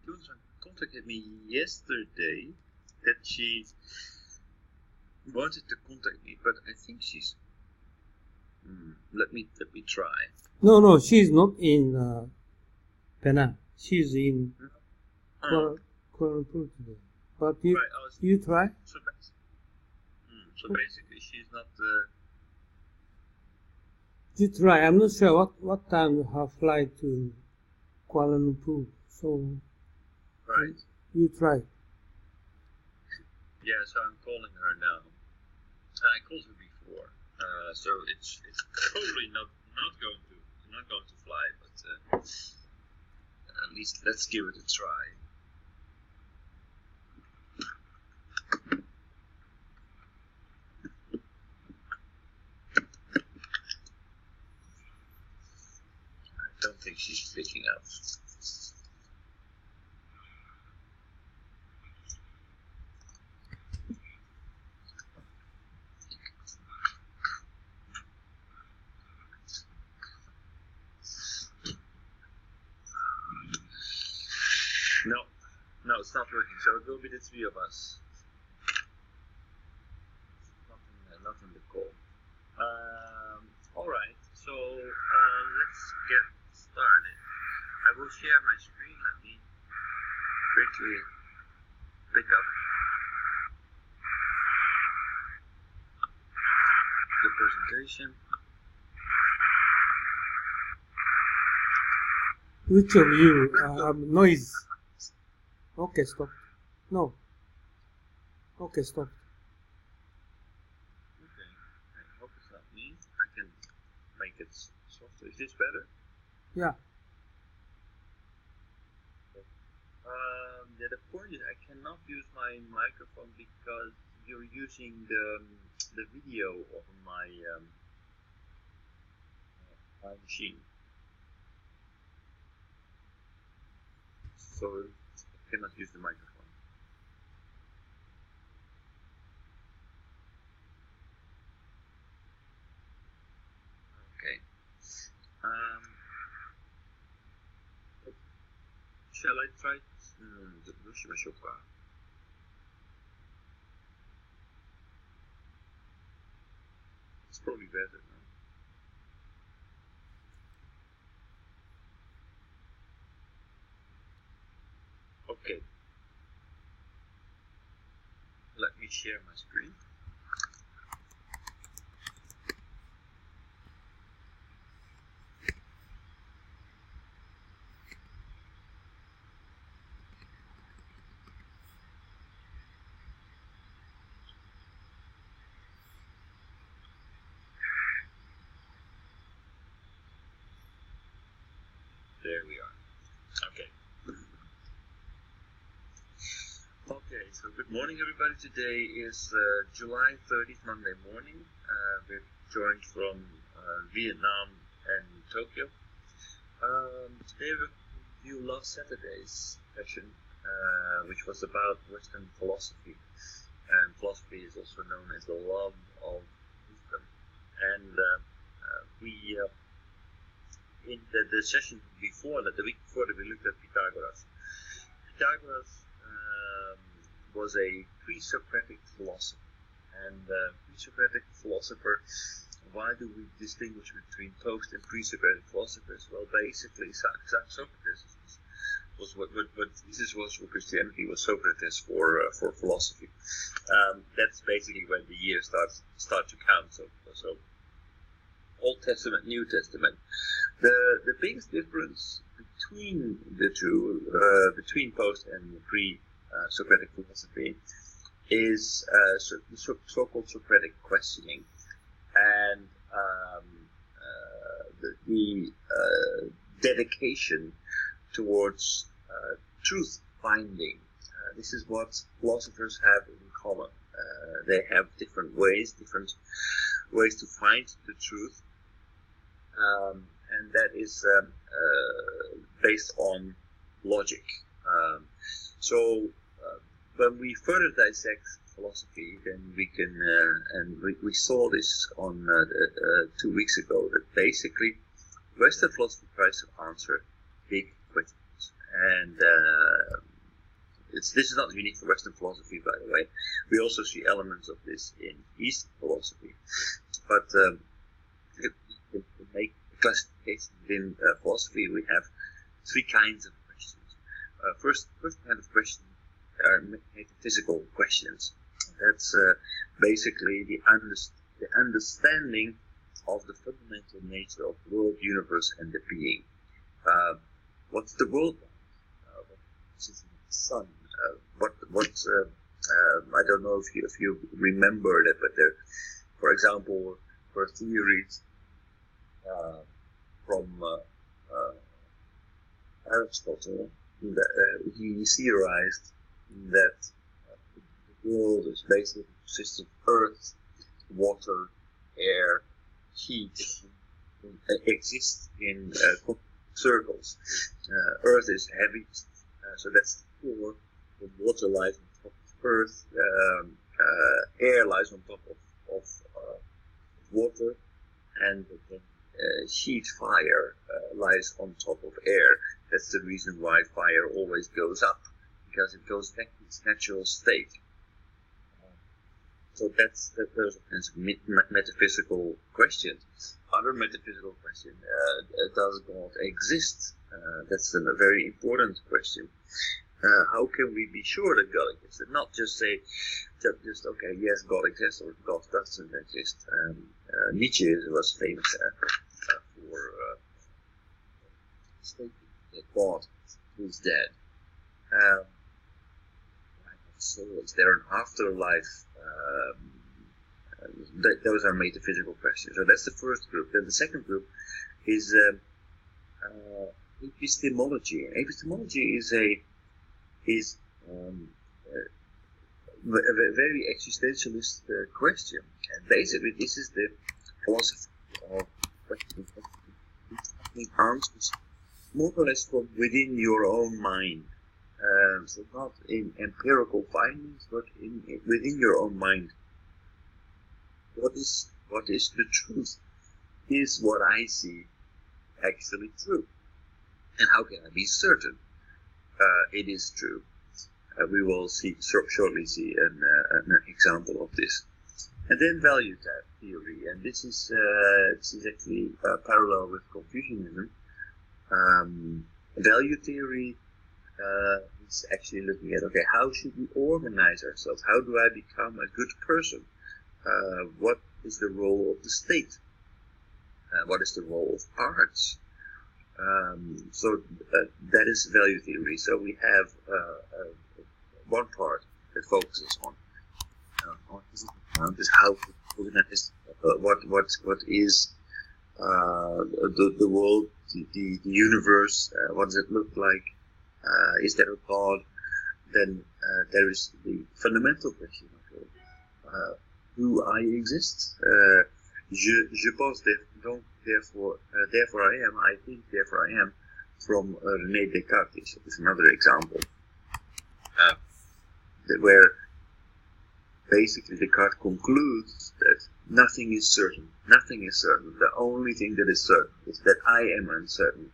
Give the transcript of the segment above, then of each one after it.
Unus contacted me yesterday that she wanted to contact me, but I think she's. Let me try. No, she's not in Penang. She's in Kuala Lumpur today. But you try? So basically, she's not. You try. I'm not sure what time you have flight to Kuala Lumpur. So Right. You try. Yeah, so I'm calling her now. I called her before, so it's probably not going to fly, but at least let's give it a try. I don't think she's picking up. No, it's not working. So it will be the three of us. Not in the call. All right. So let's get started. I will share my screen. Let me quickly pick up the presentation. Which of you have noise? Okay, stop. No. Okay, stop. Okay. I hope it's not me. I can make it softer. Is this better? Yeah. The point is I cannot use my microphone because you're using the video of my machine. So I cannot use the microphone. Okay. Shall I try? It's probably better now. Okay. Let me share my screen. There we are. Okay. Okay, so good morning everybody. Today is July 30th, Monday morning. We're joined from Vietnam and Tokyo. Today we'll review last Saturday's session, which was about Western philosophy. And philosophy is also known as the love of wisdom. And we in the session before that, the week before that, we looked at Pythagoras. Pythagoras was a pre-Socratic philosopher, and pre-Socratic philosopher. Why do we distinguish between post and pre-Socratic philosophers? Well, basically, Socrates was what Jesus was for Christianity, was Socrates for philosophy. That's basically when the years start to count. So Old Testament, New Testament. The biggest difference between the two, between post and pre-Socratic philosophy, is the so-called Socratic questioning, and the dedication towards truth finding. This is what philosophers have in common. They have different ways to find the truth. And that is based on logic. So when we further dissect philosophy, then we can, and we saw this on 2 weeks ago, that basically Western philosophy tries to answer big questions. this is not unique for Western philosophy, by the way. We also see elements of this in Eastern philosophy. But to make a classification within philosophy, we have three kinds of questions. First kind of question are metaphysical questions. That's basically the understanding of the fundamental nature of the world, universe, and the being. What's the world like? What is the sun? I don't know if you remember that, but there, for example, were theories from Aristotle that he theorized that the world is basically consists of earth, water, air, heat, exists in circles. Earth is heavy, so that's the core. The water lies on top of earth. Air lies on top of water, and the heat, fire, lies on top of air. That's the reason why fire always goes up, because it goes back to its natural state. So those are metaphysical questions. Other metaphysical question: does God exist? That's a very important question. How can we be sure that God exists? And not just say, just okay, yes, God exists, or God doesn't exist. Nietzsche was famous for stating that God is dead. So is there an afterlife? Those are metaphysical questions. So that's the first group. Then the second group is epistemology. And epistemology is a very existentialist question. And basically, this is the philosophy of finding answers more or less from within your own mind. So not in empirical findings, but within your own mind. What is the truth? Is what I see actually true? And how can I be certain it is true? We will shortly see an example of this. And then value theory, and this is actually parallel with Confucianism. Value theory is actually looking at, okay, how should we organize ourselves? How do I become a good person? What is the role of the state? What is the role of parts? So that is value theory. So we have one part that focuses on how to organize what is the world, the universe. What does it look like? Is there a God? Then there is the fundamental question of do I exist? Je pense donc therefore I am. I think therefore I am. From René Descartes is another example where basically Descartes concludes that nothing is certain. Nothing is certain. The only thing that is certain is that I am uncertain.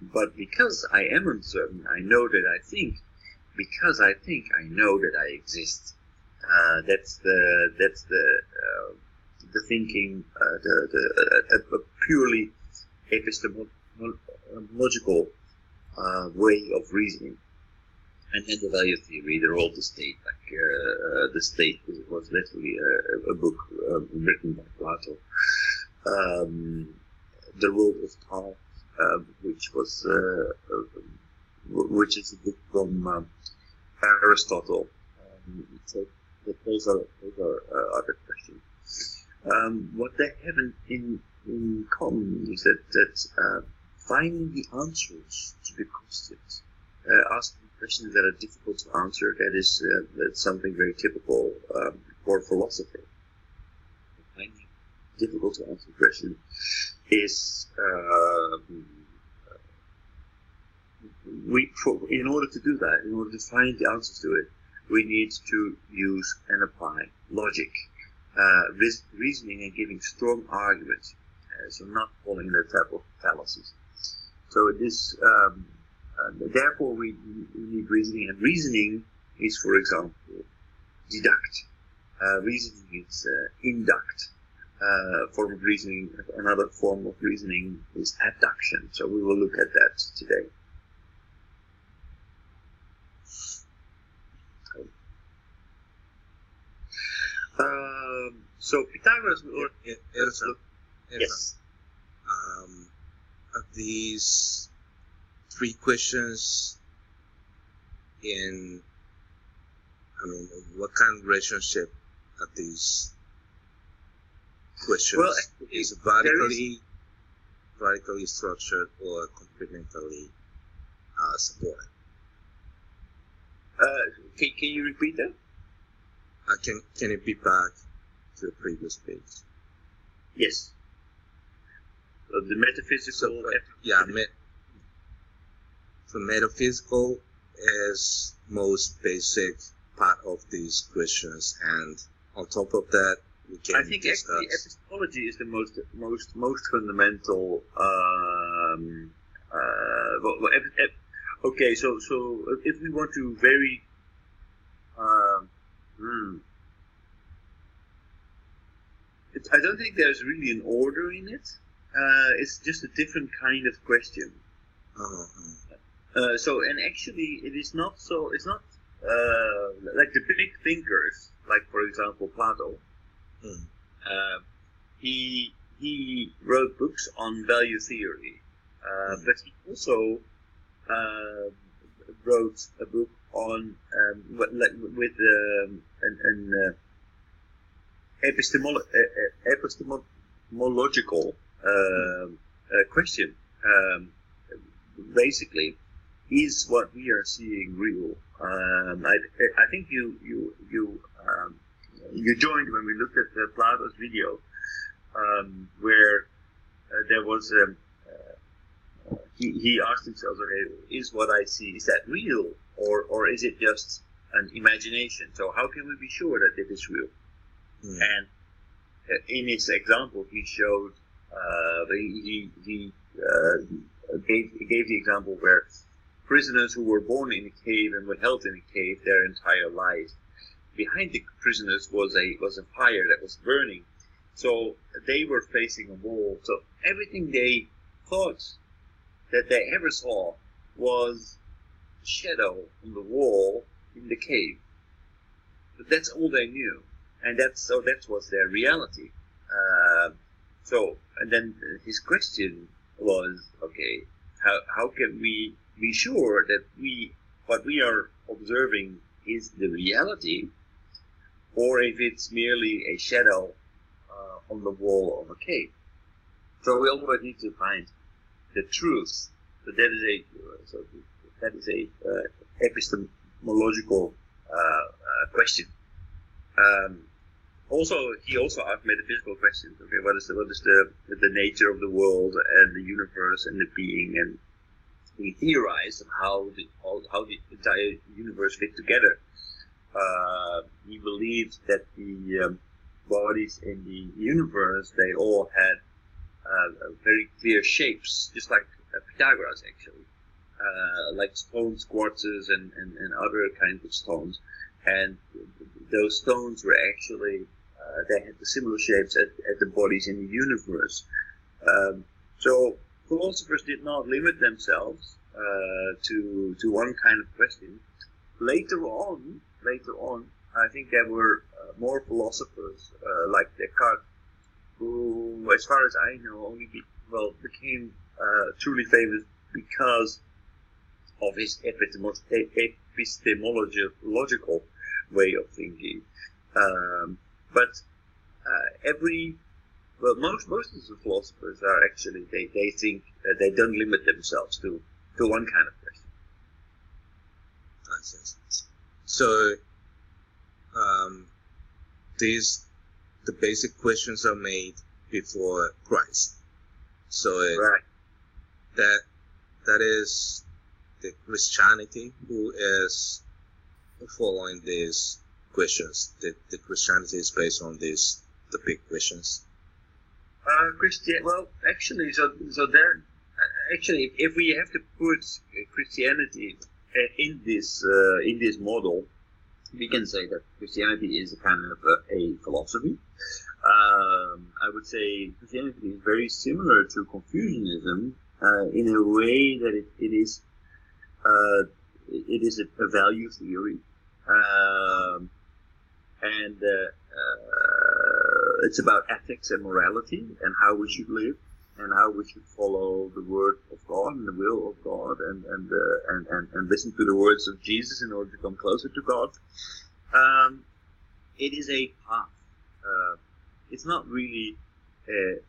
But because I am uncertain, I know that I think. Because I think, I know that I exist. That's the thinking, a purely epistemological way of reasoning. And then the value theory, the role of the state, like the state was literally a book written by Plato. The role of art, which is a book from Aristotle. So those are other questions. What they have in common is that finding the answers to the questions, asking questions that are difficult to answer, that's something very typical for philosophy. Finding difficult to answer questions is in order to do that, in order to find the answers to it, we need to use and apply logic, reasoning, and giving strong arguments. So not falling in the trap of fallacies. So this Therefore, we need reasoning, and reasoning is, for example, deduct. Reasoning is induct. Form of reasoning. Another form of reasoning is adduction. So we will look at that today. So Pythagoras. Yes. Are these three questions in? I mean, what kind of relationship are these questions? Well, is it vertically structured or complementarily supported? Can you repeat that? Can it be back to the previous page? Yes. So the metaphysical. So metaphysical is most basic part of these questions, and on top of that, we can. I think actually epistemology is the most fundamental. Okay, so if we want to very. I don't think there's really an order in it. It's just a different kind of question. So, and actually, it is not so. It's not like the big thinkers, like for example Plato. He wrote books on value theory, but he also wrote a book on with an epistemological question. Basically, is what we are seeing real? I think you joined when we looked at Plato's video, where there was he asked himself, okay, is what I see, is that real, or is it just an imagination? So how can we be sure that it is real? And in his example, he showed he gave the example where prisoners who were born in a cave and were held in a cave their entire lives. Behind the prisoners was a fire that was burning, so they were facing a wall. So everything they thought that they ever saw was a shadow on the wall in the cave. But that's all they knew, and that was their reality. And then his question was, okay, how can we be sure that what we are observing is the reality, or if it's merely a shadow on the wall of a cave? So we always need to find the truth. So that is a epistemological question. He also asked metaphysical questions. Okay, what is the nature of the world and the universe and the being, and he theorized on how the entire universe fit together. He believed that the bodies in the universe, they all had very clear shapes, just like Pythagoras actually, like stones, quartzes, and other kinds of stones. And those stones were actually they had the similar shapes as the bodies in the universe. So philosophers did not limit themselves to one kind of question. Later on, I think there were more philosophers like Descartes, who, as far as I know, only became truly famous because of his epistemological way of thinking. But most of the philosophers are actually they think they don't limit themselves to one kind of question. So the basic questions are made before Christ. So right. that is the Christianity who is following these questions. The Christianity is based on the big questions. Well, actually, so there, actually, if we have to put Christianity in this model, we can say that Christianity is a kind of a philosophy. I would say Christianity is very similar to Confucianism in a way that it is a value theory, and it's about ethics and morality and how we should live and how we should follow the word of God and the will of God and listen to the words of Jesus in order to come closer to God. It is a path. It's not really a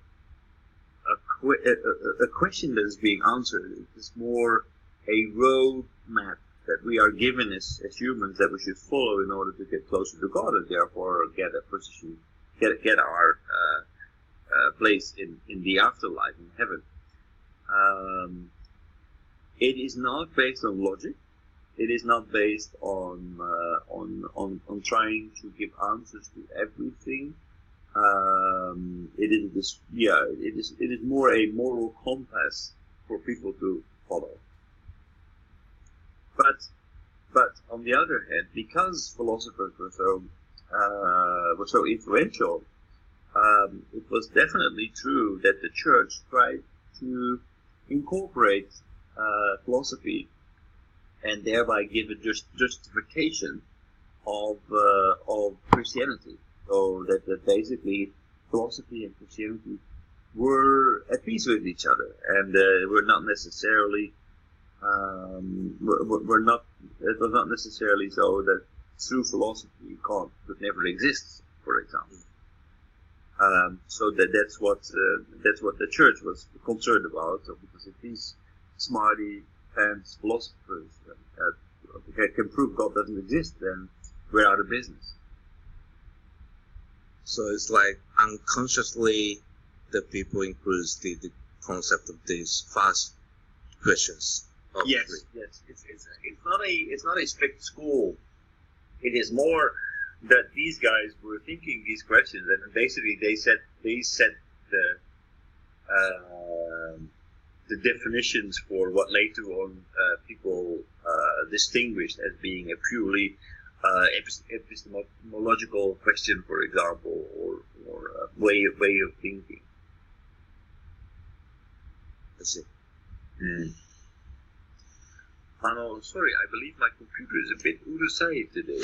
question that is being answered. It's more a road map that we are given as humans that we should follow in order to get closer to God and therefore get a position, get our place in the afterlife in heaven. It is not based on logic. It is not based on trying to give answers to everything. It is more a moral compass for people to follow. But on the other hand, because philosophers were so influential, it was definitely true that the church tried to incorporate philosophy and thereby give a justification of Christianity. So that basically philosophy and Christianity were at peace with each other, and were not necessarily it was not necessarily so that through philosophy God could never exist, for example. So that's what the church was concerned about. So because if these smarty pants philosophers can prove God doesn't exist, then we're out of business. So it's like unconsciously the people include the concept of these fast questions. Yes. It's not a strict school. It is more that these guys were thinking these questions, and basically they set the definitions for what later on people distinguished as being a purely epistemological question, for example, or a way of thinking. I see. Sorry, I believe my computer is a bit urusai today.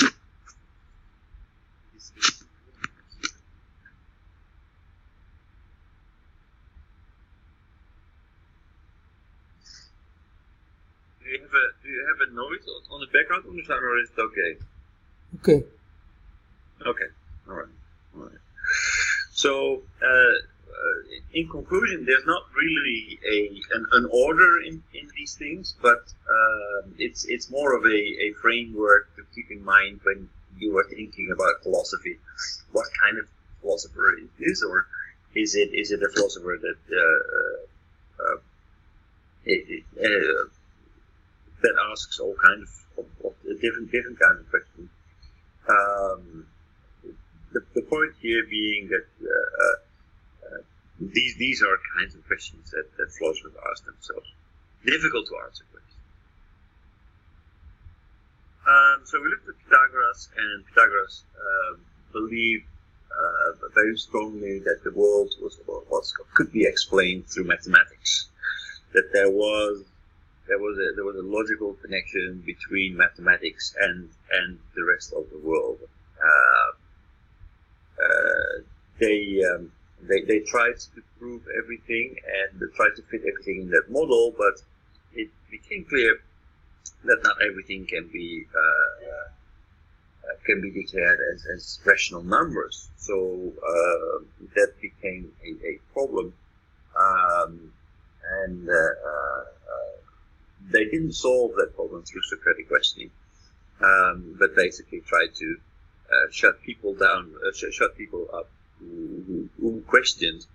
Do you have a noise on the background, Urusan, or is it okay? Okay. Okay. All right. So, in conclusion, there's not really an order in these things, but it's more of a framework to keep in mind when you are thinking about philosophy. What kind of philosopher is this, or is it a philosopher that asks all kinds of different kinds of questions? The point here being that these are kinds of questions that philosophers ask themselves. Difficult to answer questions. So we looked at Pythagoras, and Pythagoras believed very strongly that the world could be explained through mathematics. That there was a logical connection between mathematics and the rest of the world. They tried to prove everything and they tried to fit everything in that model, but it became clear that not everything can be declared as rational numbers. So that became a problem, and they didn't solve that problem through Socratic questioning, but basically tried to shut people up who questioned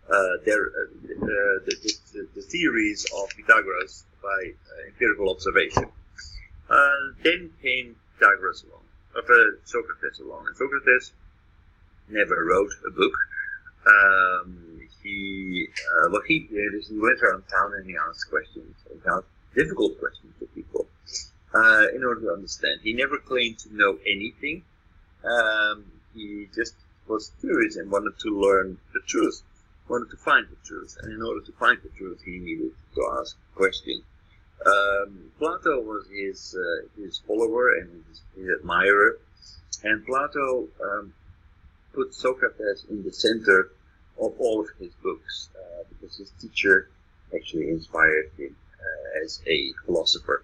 the theories of Pythagoras by empirical observation. Then came Socrates along, and Socrates never wrote a book. what he did is he went around town and he asked questions, and asked difficult questions to people in order to understand. He never claimed to know anything. He just was curious and wanted to learn the truth, wanted to find the truth, and in order to find the truth, he needed to ask questions. Plato was his follower and his admirer, and Plato put Socrates in the center of all of his books because his teacher actually inspired him as a philosopher.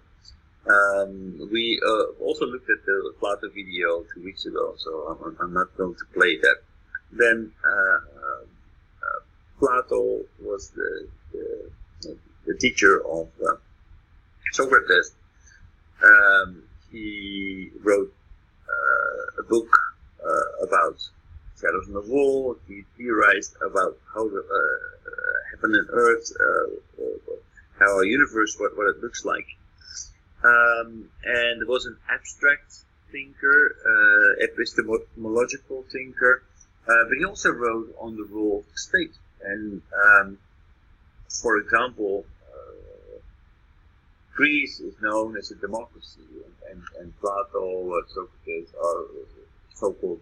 We also looked at the Plato video 2 weeks ago, so I'm not going to play that. Then Plato was the teacher of Socrates. He wrote a book about shadows on the wall. He theorized about how the heaven and earth, how our universe, what it looks like. And was an abstract thinker, epistemological thinker, but he also wrote on the role of the state. And for example, Greece is known as a democracy, and Plato, Socrates are so-called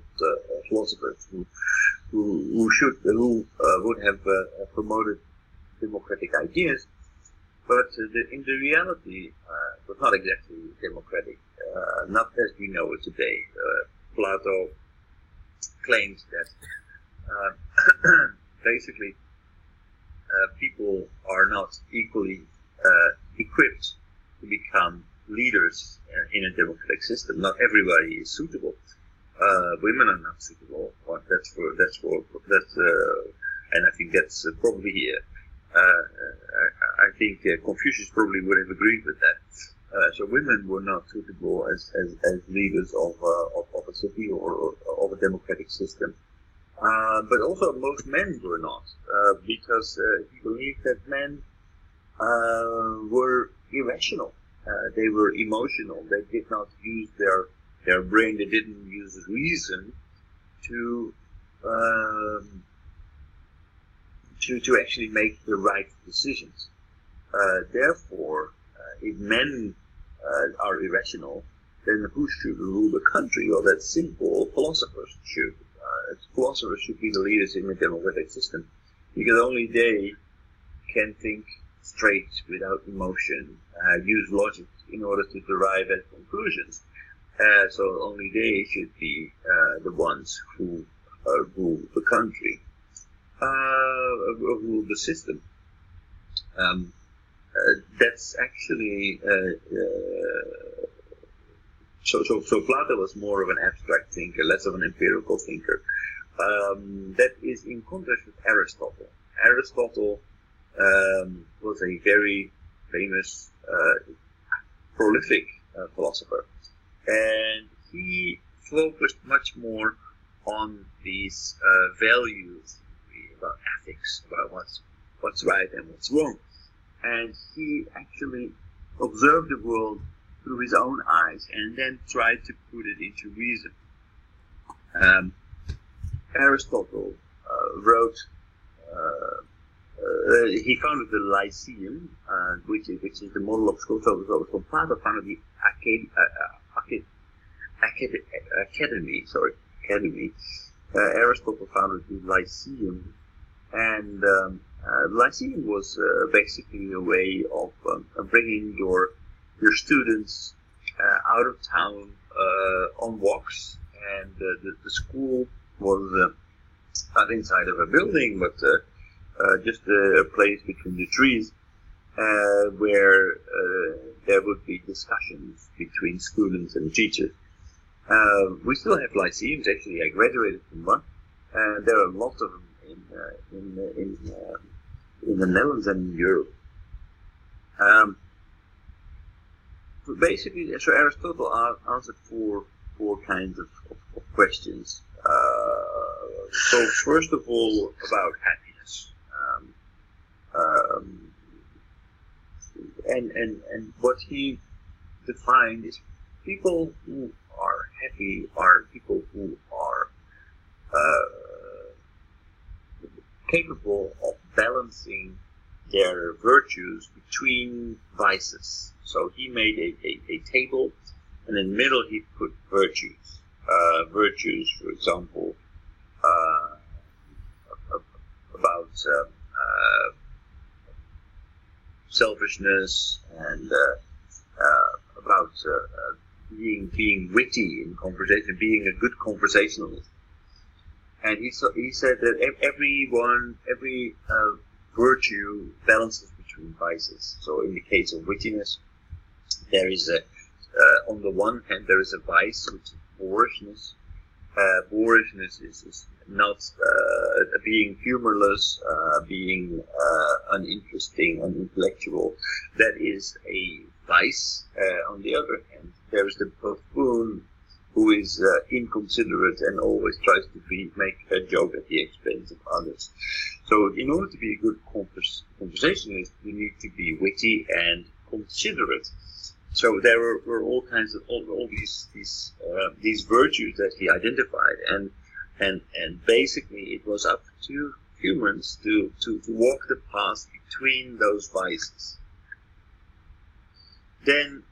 philosophers who would have promoted democratic ideas, but in the reality, it was not exactly democratic, not as we know it today. Plato claims that basically people are not equally equipped to become leaders in a democratic system. Not everybody is suitable. Women are not suitable. And I think that's probably. I think Confucius probably would have agreed with that. So women were not suitable as leaders of a city or of a democratic system. But also most men were not, because he believed that men were irrational. They were emotional. They did not use their brain. They didn't use reason to actually make the right decisions. Therefore, if men are irrational, then who should rule the country? Well, that's simple. Philosophers should. Philosophers should be the leaders in a democratic system, because only they can think straight without emotion, use logic in order to derive at conclusions. So only they should be the ones who rule the country, rule the system. That's actually so Plato was more of an abstract thinker, less of an empirical thinker. That is in contrast with Aristotle. Aristotle was a very famous, prolific philosopher, and he focused much more on these values about ethics, about what's right and what's wrong. And he actually observed the world through his own eyes and then tried to put it into reason. Aristotle wrote. He founded the Lyceum, which is the model of school. So Plato founded the academy. Aristotle founded the Lyceum, and Lyceum was basically a way of bringing your students out of town on walks, and the school was not inside of a building, but just a place between the trees where there would be discussions between students and teachers. We still have lyceums. Actually, I graduated from one, and there are lots of them in the Netherlands and in Europe. Basically, so Aristotle answered four kinds of questions. So first of all, about happiness. And what he defined is people who are happy are people who are capable of balancing their virtues between vices. So he made a table, and in the middle he put virtues. Virtues, for example, about selfishness and about being witty in conversation, being a good conversationalist. And he said that every virtue balances between vices. So in the case of wittiness, there is on the one hand there is a vice, which is boorishness. Boorishness is not being humorless, being uninteresting, unintellectual. That is a vice. On the other hand, there is the buffoon, who is inconsiderate and always tries to make a joke at the expense of others. So in order to be a good conversationalist, you need to be witty and considerate. So there were all kinds of all these virtues that he identified, and basically it was up to humans to walk the path between those vices. Then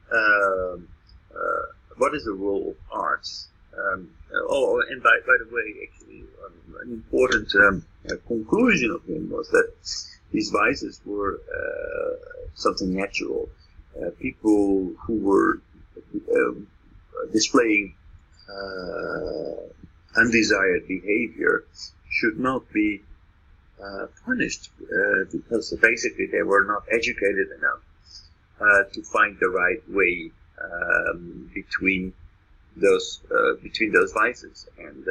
what is the role of arts? And by the way, actually, an important conclusion of him was that these vices were something natural. People who were displaying undesired behavior should not be punished because basically they were not educated enough to find the right way between those vices, and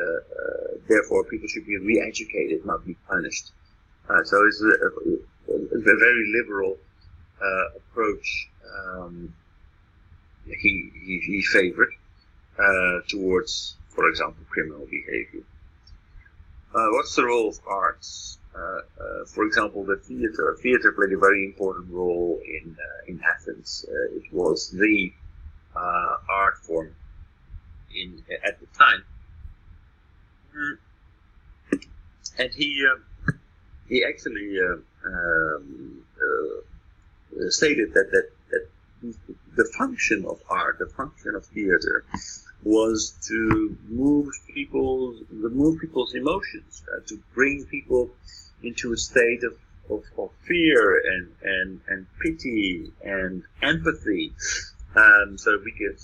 therefore people should be re-educated, not be punished. So it's a very liberal approach he favored towards, for example, criminal behavior. What's the role of arts? For example, the theater. Theater played a very important role in Athens. It was the art form at the time, and he actually stated that the function of art, the function of theater, was to move people's emotions, to bring people into a state of fear and pity and empathy. So we could,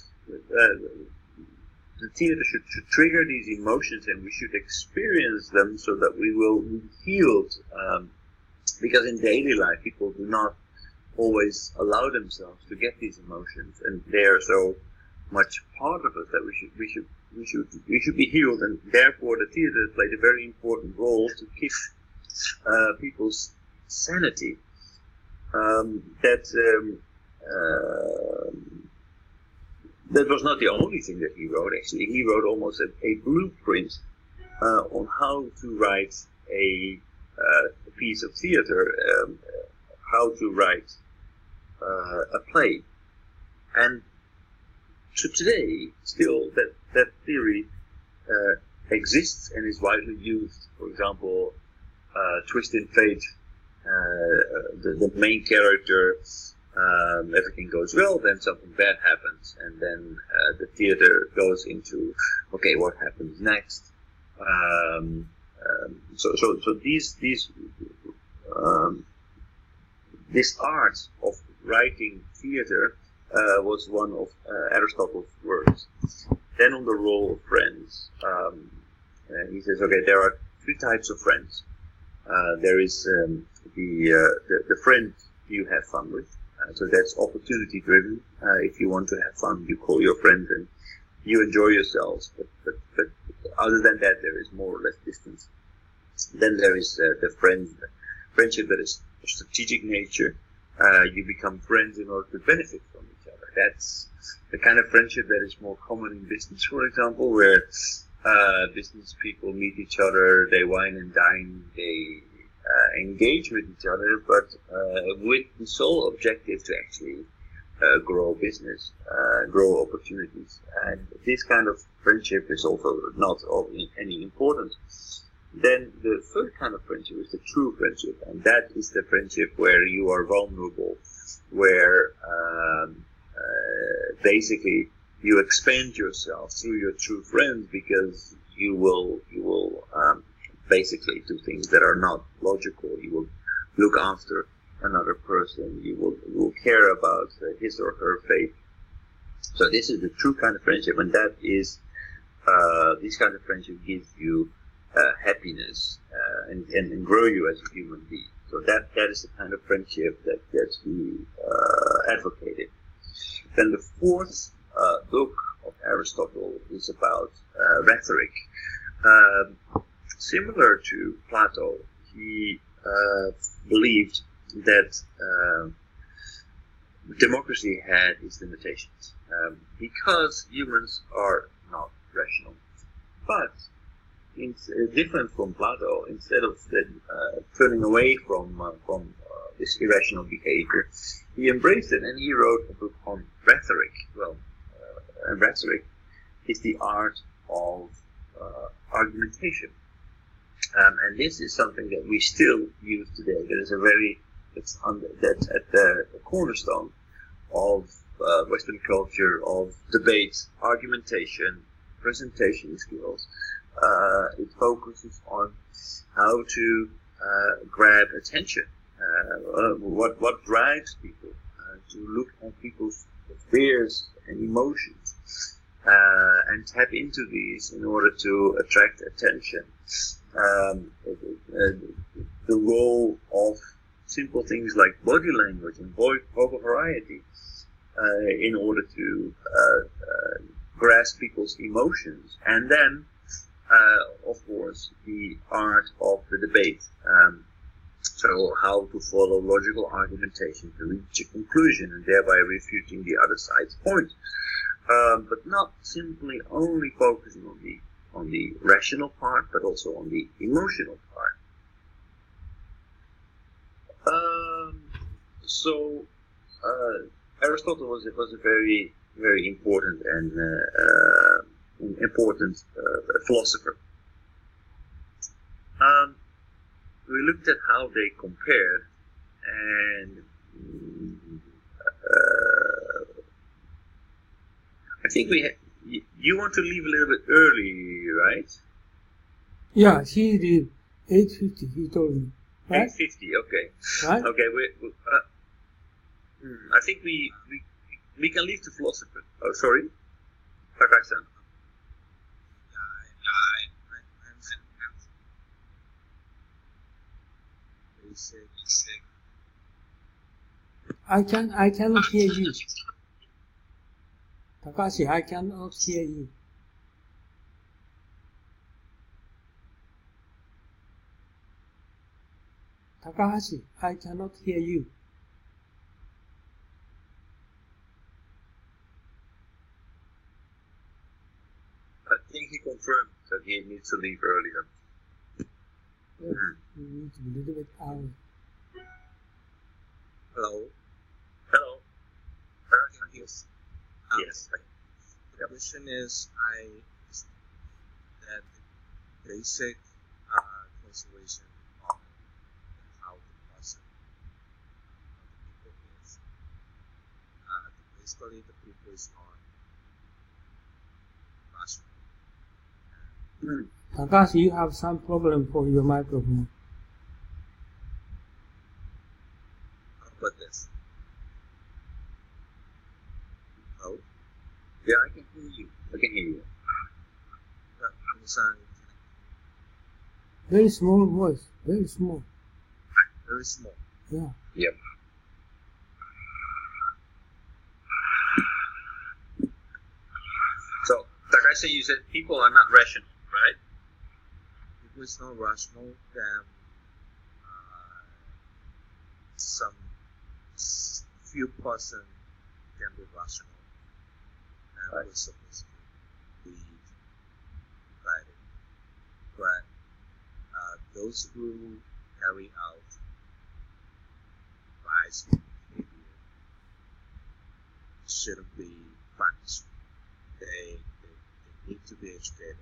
the theater should trigger these emotions, and we should experience them so that we will be healed. Because in daily life, people do not always allow themselves to get these emotions, and they are so much part of us that we should be healed, and therefore the theater played a very important role to keep people's sanity. That was not the only thing that he wrote. Actually, he wrote almost a blueprint on how to write a piece of theater, how to write a play. And so today, still, that theory exists and is widely used. For example, Twist in Fate, the main character, everything goes well, then something bad happens, and then the theater goes into, okay, what happens next? So this art of writing theater was one of Aristotle's works. Then on the role of friends, he says, okay, there are three types of friends. There is the friend you have fun with. So that's opportunity driven. If you want to have fun, you call your friend and you enjoy yourselves. But other than that, there is more or less distance. Then there is the friendship that is of strategic nature. You become friends in order to benefit from each other. That's the kind of friendship that is more common in business, for example, where business people meet each other, they wine and dine, they engage with each other, but with the sole objective to actually grow business, grow opportunities. And this kind of friendship is also not of any importance. Then the third kind of friendship is the true friendship, and that is the friendship where you are vulnerable, where basically you expand yourself through your true friends, because you will basically do things that are not logical. You will look after another person. You will care about his or her fate. So this is the true kind of friendship, and that is this kind of friendship gives you happiness and grow you as a human being. So that is the kind of friendship that gets me advocated. Then the fourth book of Aristotle is about rhetoric. Similar to Plato, he believed that democracy had its limitations because humans are not rational. But different from Plato, instead of turning away from this irrational behavior, he embraced it, and he wrote a book on rhetoric. Well, rhetoric is the art of argumentation, and this is something that we still use today. That's at the cornerstone of Western culture, of debate, argumentation, presentation skills. It focuses on how to grab attention, what drives people to look at people's fears and emotions, and tap into these in order to attract attention. The role of simple things like body language and vocal variety in order to grasp people's emotions, and then of course, the art of the debate. So how to follow logical argumentation to reach a conclusion and thereby refuting the other side's point. But not simply only focusing on the rational part, but also on the emotional part. Aristotle was a very, very important and important philosopher. We looked at how they compared, and I think you want to leave a little bit early, right? Yeah, he leave 8:50. He told me. Right? 8:50. Okay. Right? Okay. I think we can leave the philosopher. Oh, sorry, Takai-san. I cannot hear you. Takashi, I cannot hear you. Takahashi, I cannot hear you. I think he confirmed that he needs to leave earlier. Yes, you need to be a little bit early. Hello. Hello. Yes. Yes. The question is, that the basic consideration on how the person, the people is, basically the people is not rational. Takashi, you have some problem for your microphone. How about this? Hello? Yeah, I can hear you. Very small voice. Very small. Very small. Yeah. Yep. So, Takashi, you said people are not rational, right? People is not rational, then some few person can be rational, and right. We're supposed to be divided. But those who carry out vice behavior shouldn't be punished. They need to be educated.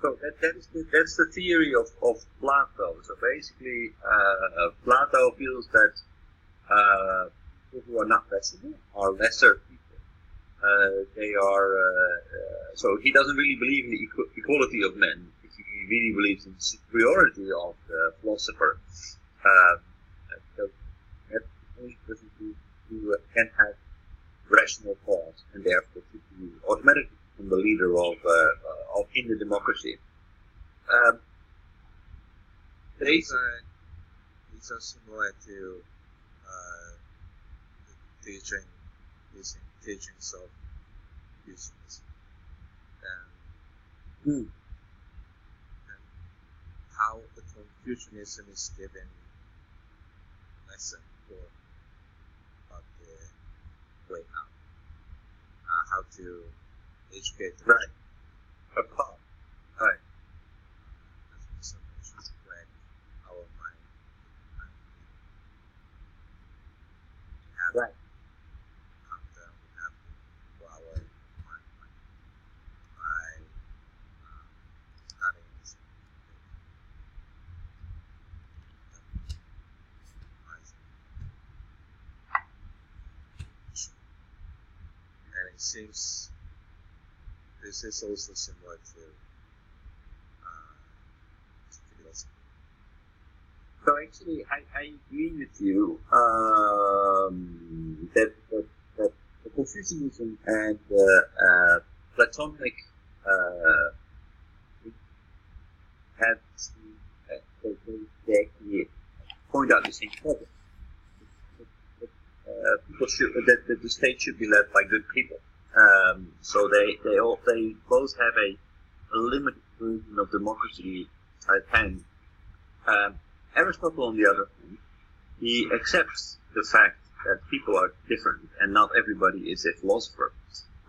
So that's the theory of Plato. So basically, Plato feels that people who are not rational are lesser people. They are so he doesn't really believe in the equality of men. He really believes in the superiority of the philosopher. Because that only person who can have rational thought and therefore should be automatically become the leader of in the democracy. These are similar to the teachings of Confucius. And how the Confucianism is given lesson for about the way out, how to educate the Right. Apart. Right. as we mentioned, when our mind have Right. calm down, we have to for our mind by studying this. And it seems this is also similar to philosophy. So actually, I agree with you that the Confucianism and Platonic have they actually point out the same problem. People should that the state should be led by good people. So they both have a limited version of democracy at hand. Aristotle, on the other hand, he accepts the fact that people are different and not everybody is a philosopher.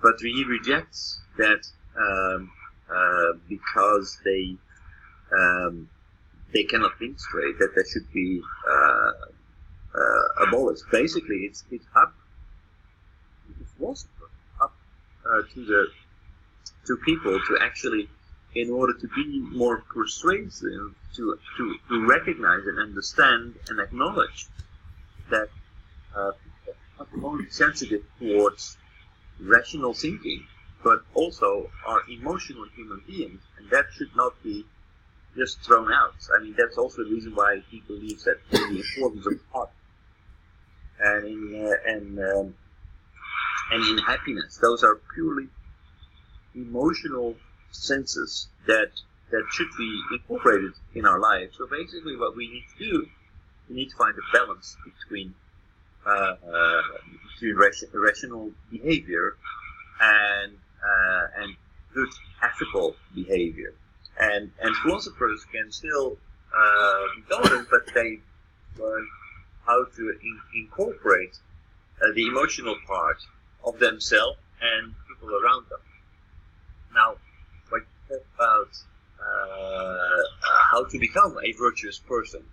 But he rejects that because they cannot think straight, that they should be abolished. Basically, it's up to the philosopher, up to people to actually, in order to be more persuasive, to recognize and understand and acknowledge that people are not only sensitive towards rational thinking, but also are emotional human beings, and that should not be just thrown out. I mean, that's also the reason why he believes that the importance of art and in happiness, those are purely emotional senses that should be incorporated in our lives. So basically, what we need to do, we need to find a balance between rational behavior and good ethical behavior. And philosophers can still be tolerant, but they learn how to incorporate the emotional part of themselves and people around them. Now, when you talk about how to become a virtuous person,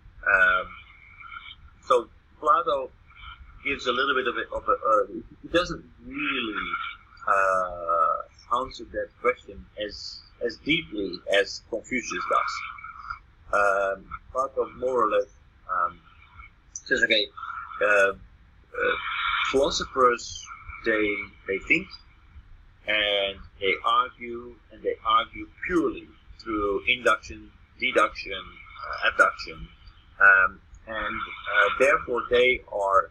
so Plato gives a little bit of he doesn't really answer that question as deeply as Confucius does. Plato more or less says, okay, philosophers, they think and they argue purely through induction, deduction, abduction, and therefore they are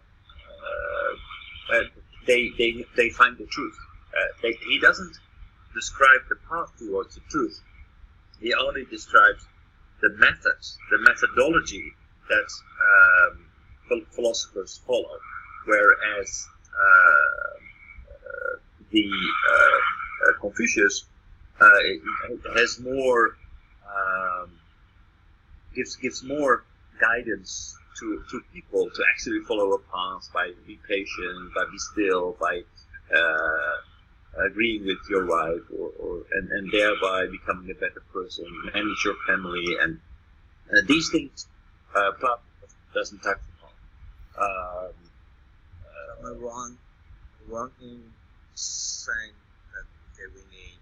they find the truth. He doesn't describe the path towards the truth. He only describes the methods, the methodology that philosophers follow, whereas the Confucius has more gives more guidance to people to actually follow a path by be patient, by be still, by agreeing with your wife, and thereby becoming a better person, manage your family, and these things Plato doesn't touch upon. Am I wrong in saying that okay, we need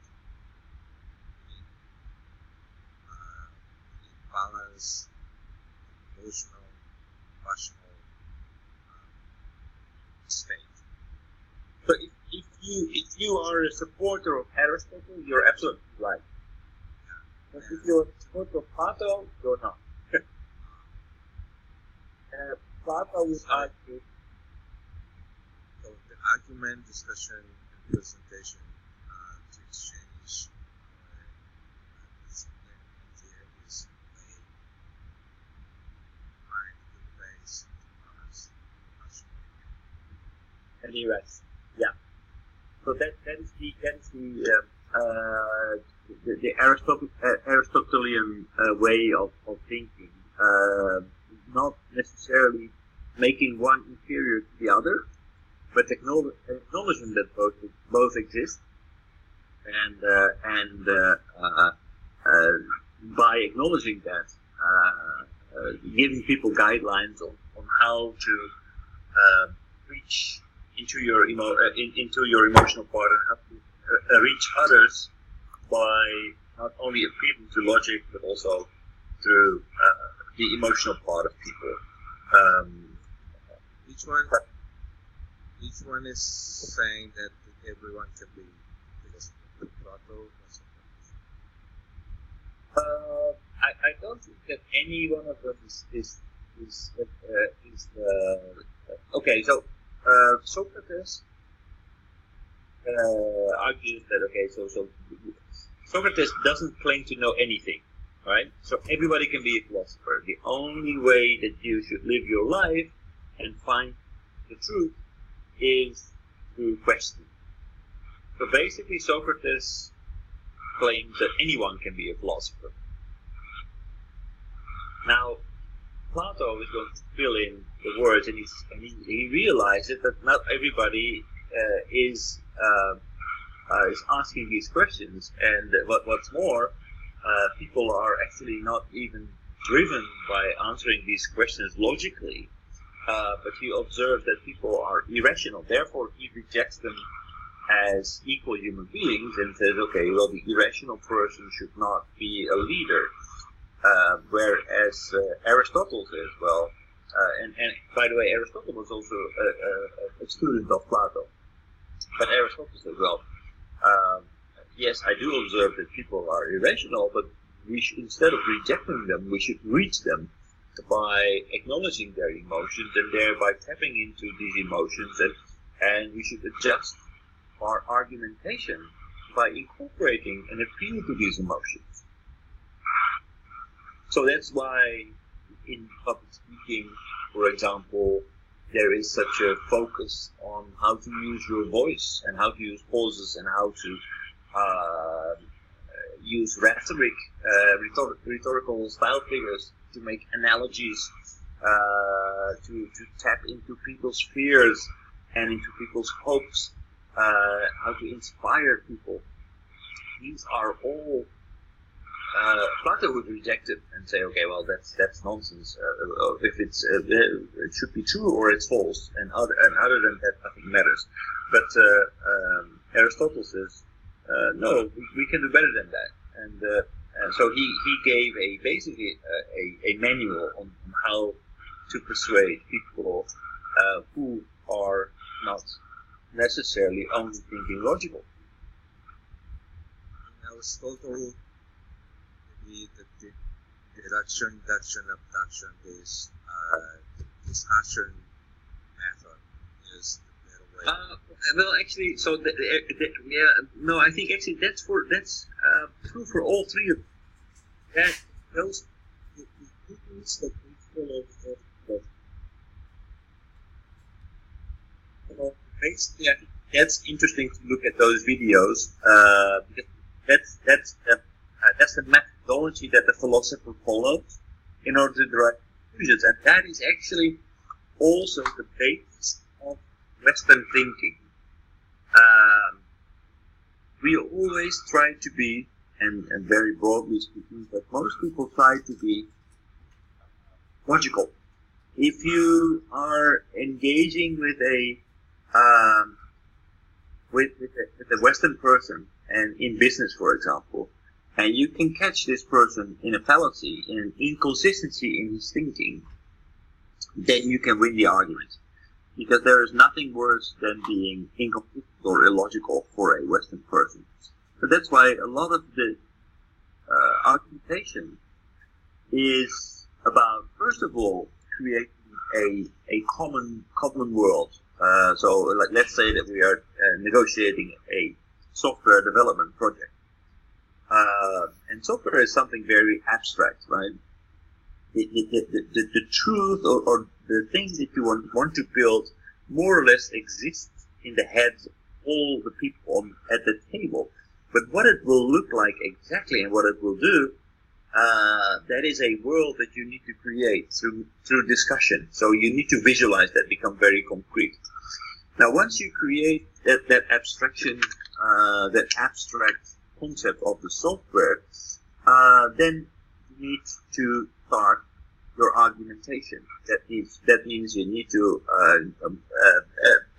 balance emotional, rational state. But if you are a supporter of Aristotle, you're absolutely right. But if you're a supporter of Plato, you're not. Plato would argue. So the argument, discussion, and presentation to exchange discipline idea is a mind the base as Anyways, yeah. So that is the Aristotelian way of thinking, not necessarily making one inferior to the other, but acknowledging that both exist, and by acknowledging that, giving people guidelines on how to reach into your emotional part, and how to reach others by not only appealing to logic but also through the emotional part of people. Each one is saying that everyone can be Plato. I don't think that any one of them is okay. So Socrates argues that so Socrates doesn't claim to know anything, right? So everybody can be a philosopher. The only way that you should live your life and find the truth is through questioning. So basically, Socrates claims that anyone can be a philosopher. Now, Plato is going to fill in the words, and he realizes that not everybody is asking these questions, and what's more, people are actually not even driven by answering these questions logically, but he observes that people are irrational. Therefore, he rejects them as equal human beings and says, okay, well, the irrational person should not be a leader. Whereas Aristotle says, well, and by the way, Aristotle was also a student of Plato. But Aristotle says, well, yes, I do observe that people are irrational, but we should, instead of rejecting them, we should reach them by acknowledging their emotions and thereby tapping into these emotions, and we should adjust our argumentation by incorporating an appeal to these emotions. So that's why in public speaking, for example, there is such a focus on how to use your voice and how to use pauses and how to use rhetoric, rhetorical style figures to make analogies, to tap into people's fears and into people's hopes, how to inspire people. These are all Plato would reject it and say, okay, well, that's nonsense. If it's it should be true or it's false, and other than that, nothing matters. But Aristotle says, no, we can do better than that, and so he gave basically a manual on how to persuade people who are not necessarily only thinking logical. Aristotle, the deduction, abduction, this discussion method is the better way. Well, actually, so no, I think actually that's true for all three of them. That those the techniques that we follow. Basically, I think that's interesting to look at those videos because that's the methodology that the philosopher follows in order to derive conclusions, and that is actually also the basis of Western thinking. We always try to be, and very broadly speaking, but most people try to be logical. If you are engaging with a Western person, and in business, for example, and you can catch this person in a fallacy, in an inconsistency in his thinking, then you can win the argument. Because there is nothing worse than being inconsistent or illogical for a Western person. So that's why a lot of the argumentation is about, first of all, creating a common world. So let's say that we are negotiating a software development project. And software is something very abstract, right? The truth or the things that you want to build more or less exist in the heads of all the people at the table. But what it will look like exactly and what it will do, that is a world that you need to create through discussion. So you need to visualize that, become very concrete. Now, once you create that abstraction, that abstract concept of the software, then you need to start your argumentation. That means you need to,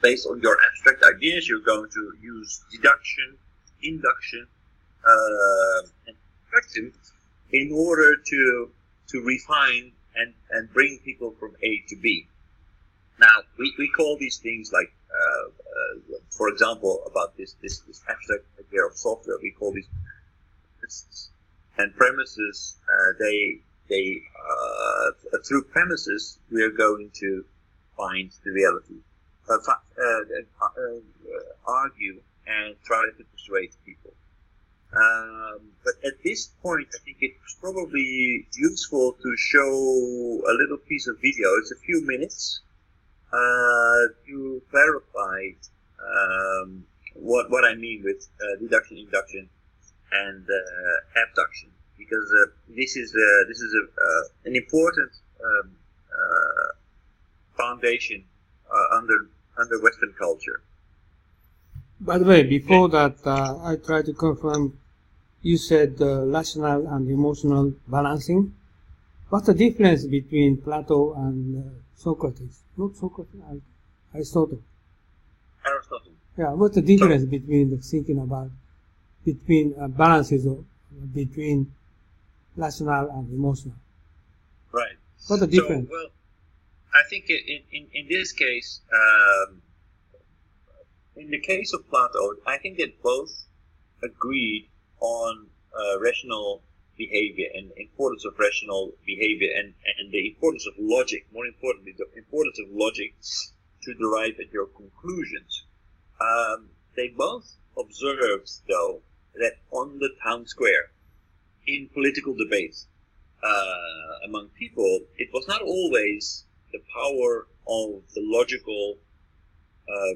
based on your abstract ideas, you're going to use deduction, induction, and construction in order to refine and bring people from A to B. Now, we call these things like, for example, about this abstract idea of software, we call these premises. And premises, they through premises, we are going to find the reality, argue and try to persuade people. But at this point, I think it's probably useful to show a little piece of video. It's a few minutes to clarify what I mean with deduction, induction, and abduction, because this is an important foundation under Western culture. By the way, before that, I tried to confirm. You said rational and emotional balancing. What's the difference between Plato and Socrates? Not Socrates, Aristotle. Aristotle. Yeah, what's the difference between the thinking about balances between rational and emotional? Right. What's the difference? So, well, I think in this case, in the case of Plato, I think that both agreed on rational behavior and the importance of rational behavior and the importance of logic, more importantly, the importance of logic to derive at your conclusions. They both observed, though, that on the town square, in political debates among people, it was not always the power of the logical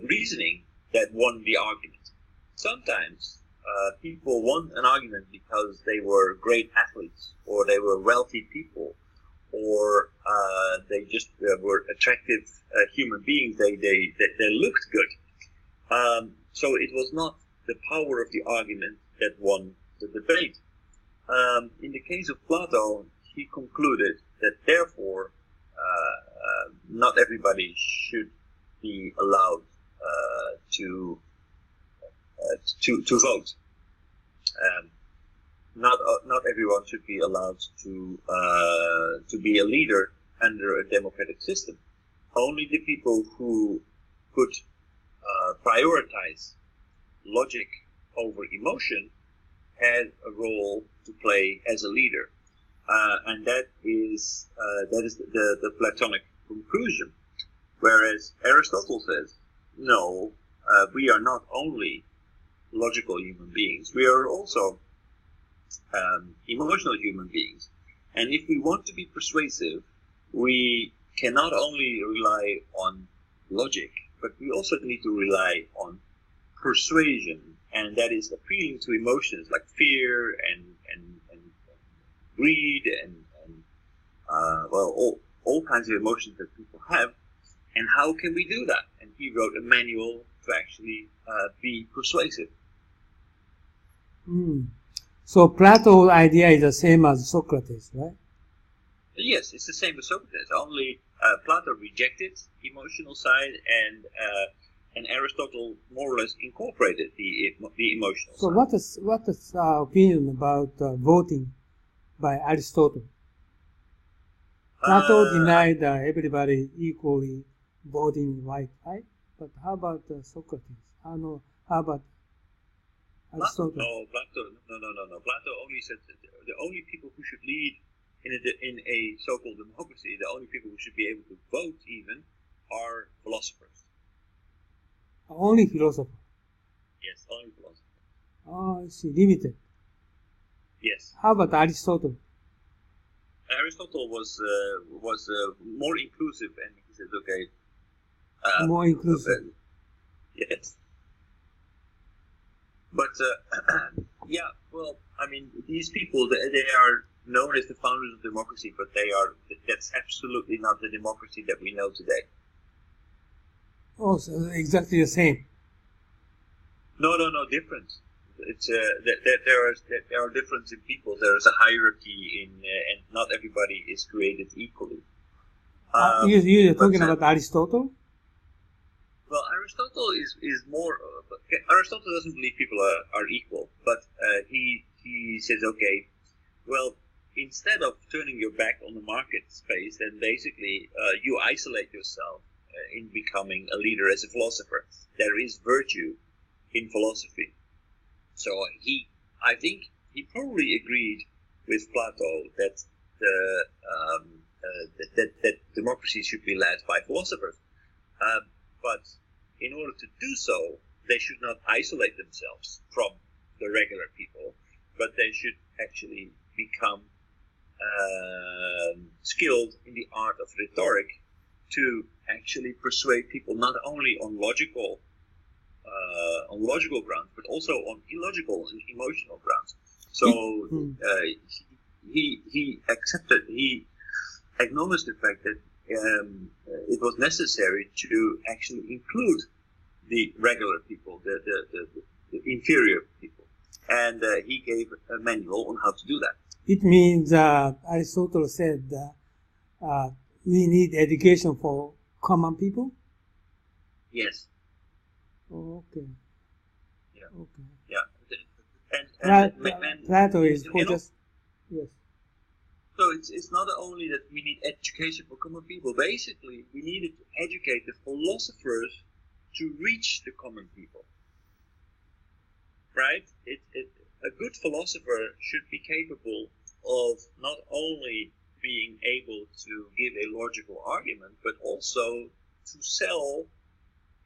reasoning that won the argument. Sometimes people won an argument because they were great athletes, or they were wealthy people, or they just were attractive human beings. They looked good. So it was not the power of the argument that won the debate. In the case of Plato, he concluded that therefore not everybody should be allowed to vote. Not everyone should be allowed to be a leader under a democratic system. Only the people who could prioritize logic over emotion had a role to play as a leader, and that is the Platonic conclusion. Whereas Aristotle says, no, we are not only logical human beings, we are also emotional human beings. And if we want to be persuasive, we cannot only rely on logic, but we also need to rely on persuasion, and that is appealing to emotions like fear and greed and all kinds of emotions that people have. And how can we do that? And he wrote a manual to actually be persuasive. So Plato's idea is the same as Socrates, right? Yes, it's the same as Socrates. Only Plato rejected emotional side, And Aristotle more or less incorporated the emotional So side. what is our opinion about voting by Aristotle? Plato denied everybody equally voting right? But how about Socrates? How about Aristotle? No. Plato only said that the only people who should lead in a so-called democracy, the only people who should be able to vote even, are philosophers. Only philosopher. Yes, only philosophers. Oh, I see. Limited. Yes. How about Aristotle? Aristotle was more inclusive, and he said, okay. More inclusive. Yes. But yeah, well, I mean, these people they are known as the founders of democracy, but that's absolutely not the democracy that we know today. Oh, so exactly the same. No, different. It's there are differences in people. There is a hierarchy and not everybody is created equally. You're talking about Aristotle? Well, Aristotle is more. Aristotle doesn't believe people are equal, but he says, okay, well, instead of turning your back on the market space, then basically you isolate yourself in becoming a leader as a philosopher. There is virtue in philosophy. So I think he probably agreed with Plato that that democracy should be led by philosophers. But in order to do so, they should not isolate themselves from the regular people, but they should actually become skilled in the art of rhetoric to actually persuade people not only on logical grounds, but also on illogical and emotional grounds. So he acknowledged the fact that it was necessary to actually include the regular people, the inferior people, and he gave a manual on how to do that. It means Aristotle said we need education for common people? Yes. Oh, okay. Yeah. Okay. Yeah. And Plato is for just yes. So it's not only that we need education for common people. Basically, we needed to educate the philosophers to reach the common people. Right? A good philosopher should be capable of not only being able to give a logical argument, but also to sell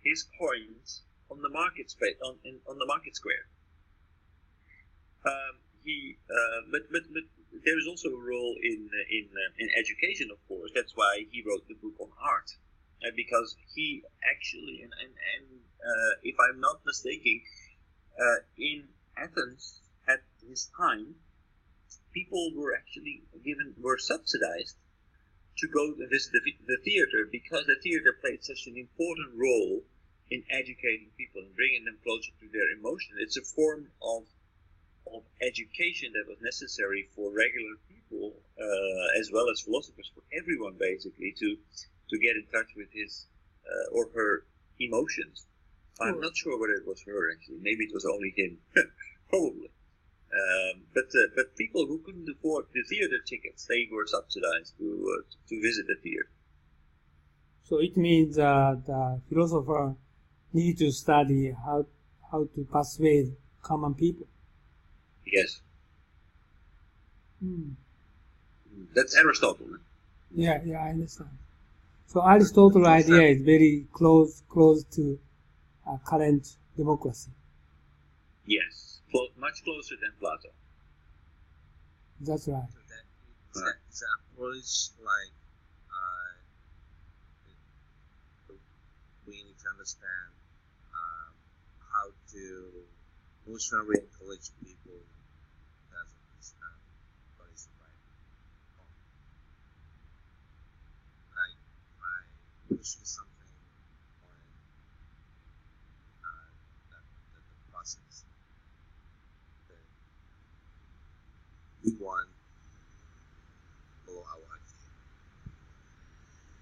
his points on the market space, on the market square. But there is also a role in education, of course. That's why he wrote the book on art, because he actually and if I'm not mistaken, in Athens at his time, people were subsidized to go and visit the theater, because the theater played such an important role in educating people and bringing them closer to their emotion. It's a form of education that was necessary for regular people as well as philosophers, for everyone basically, to get in touch with his or her emotions. I'm not sure whether it was her actually. Maybe it was only him, probably. But people who couldn't afford the theater tickets, they were subsidized to visit the theater. So it means the philosopher need to study how to persuade common people. Yes. That's Aristotle. Yeah, I understand. So Aristotle's idea is very close to current democracy. Yes, much closer than Plato. That's right. So it's an approach like we need to understand how to emotionally encourage people that understand what is right. Like by pushing something on the process that we want for our idea.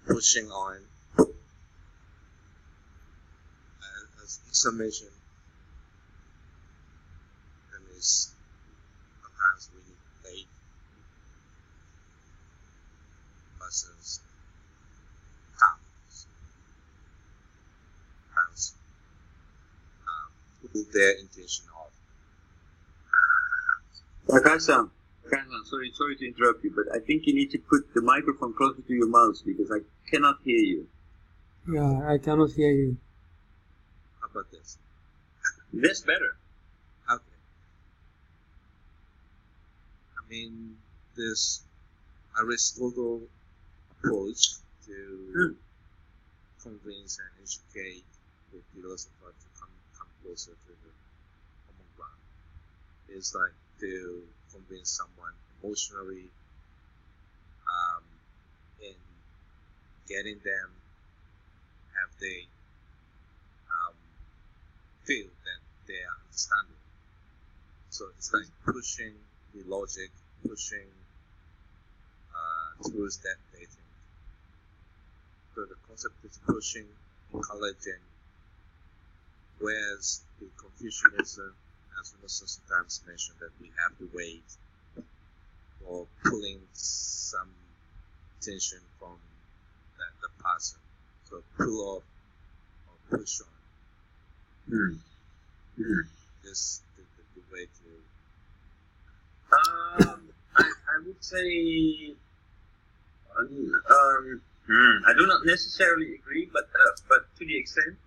Pushing on as summation, and is sometimes we need late versus comes as who their intention of. Akasan, sorry to interrupt you, but I think you need to put the microphone closer to your mouth because I cannot hear you. Yeah, I cannot hear you. How about this? This better. Okay. I mean, this Aristotle approach to convince and educate the philosopher to come closer to the common ground is like to convince someone emotionally in getting them have they feel that they are understanding. So it's like pushing the logic, pushing towards that they think. So the concept is pushing, encouraging, whereas the Confucianism, as we also sometimes mention, that we have to wait or pulling some tension from the person. So pull off or push on. This the way to. I would say I do not necessarily agree, but to the extent,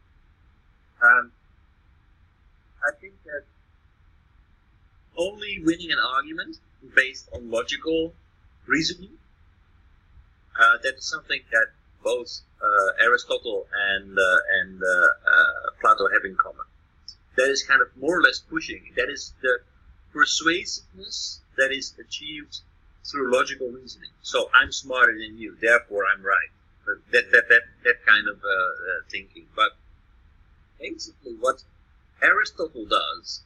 I think that only winning an argument based on logical reasoning, that is something that both Aristotle and Plato have in common. That is kind of more or less pushing. That is the persuasiveness that is achieved through logical reasoning. So I'm smarter than you, therefore I'm right. That kind of thinking. But basically, what Aristotle does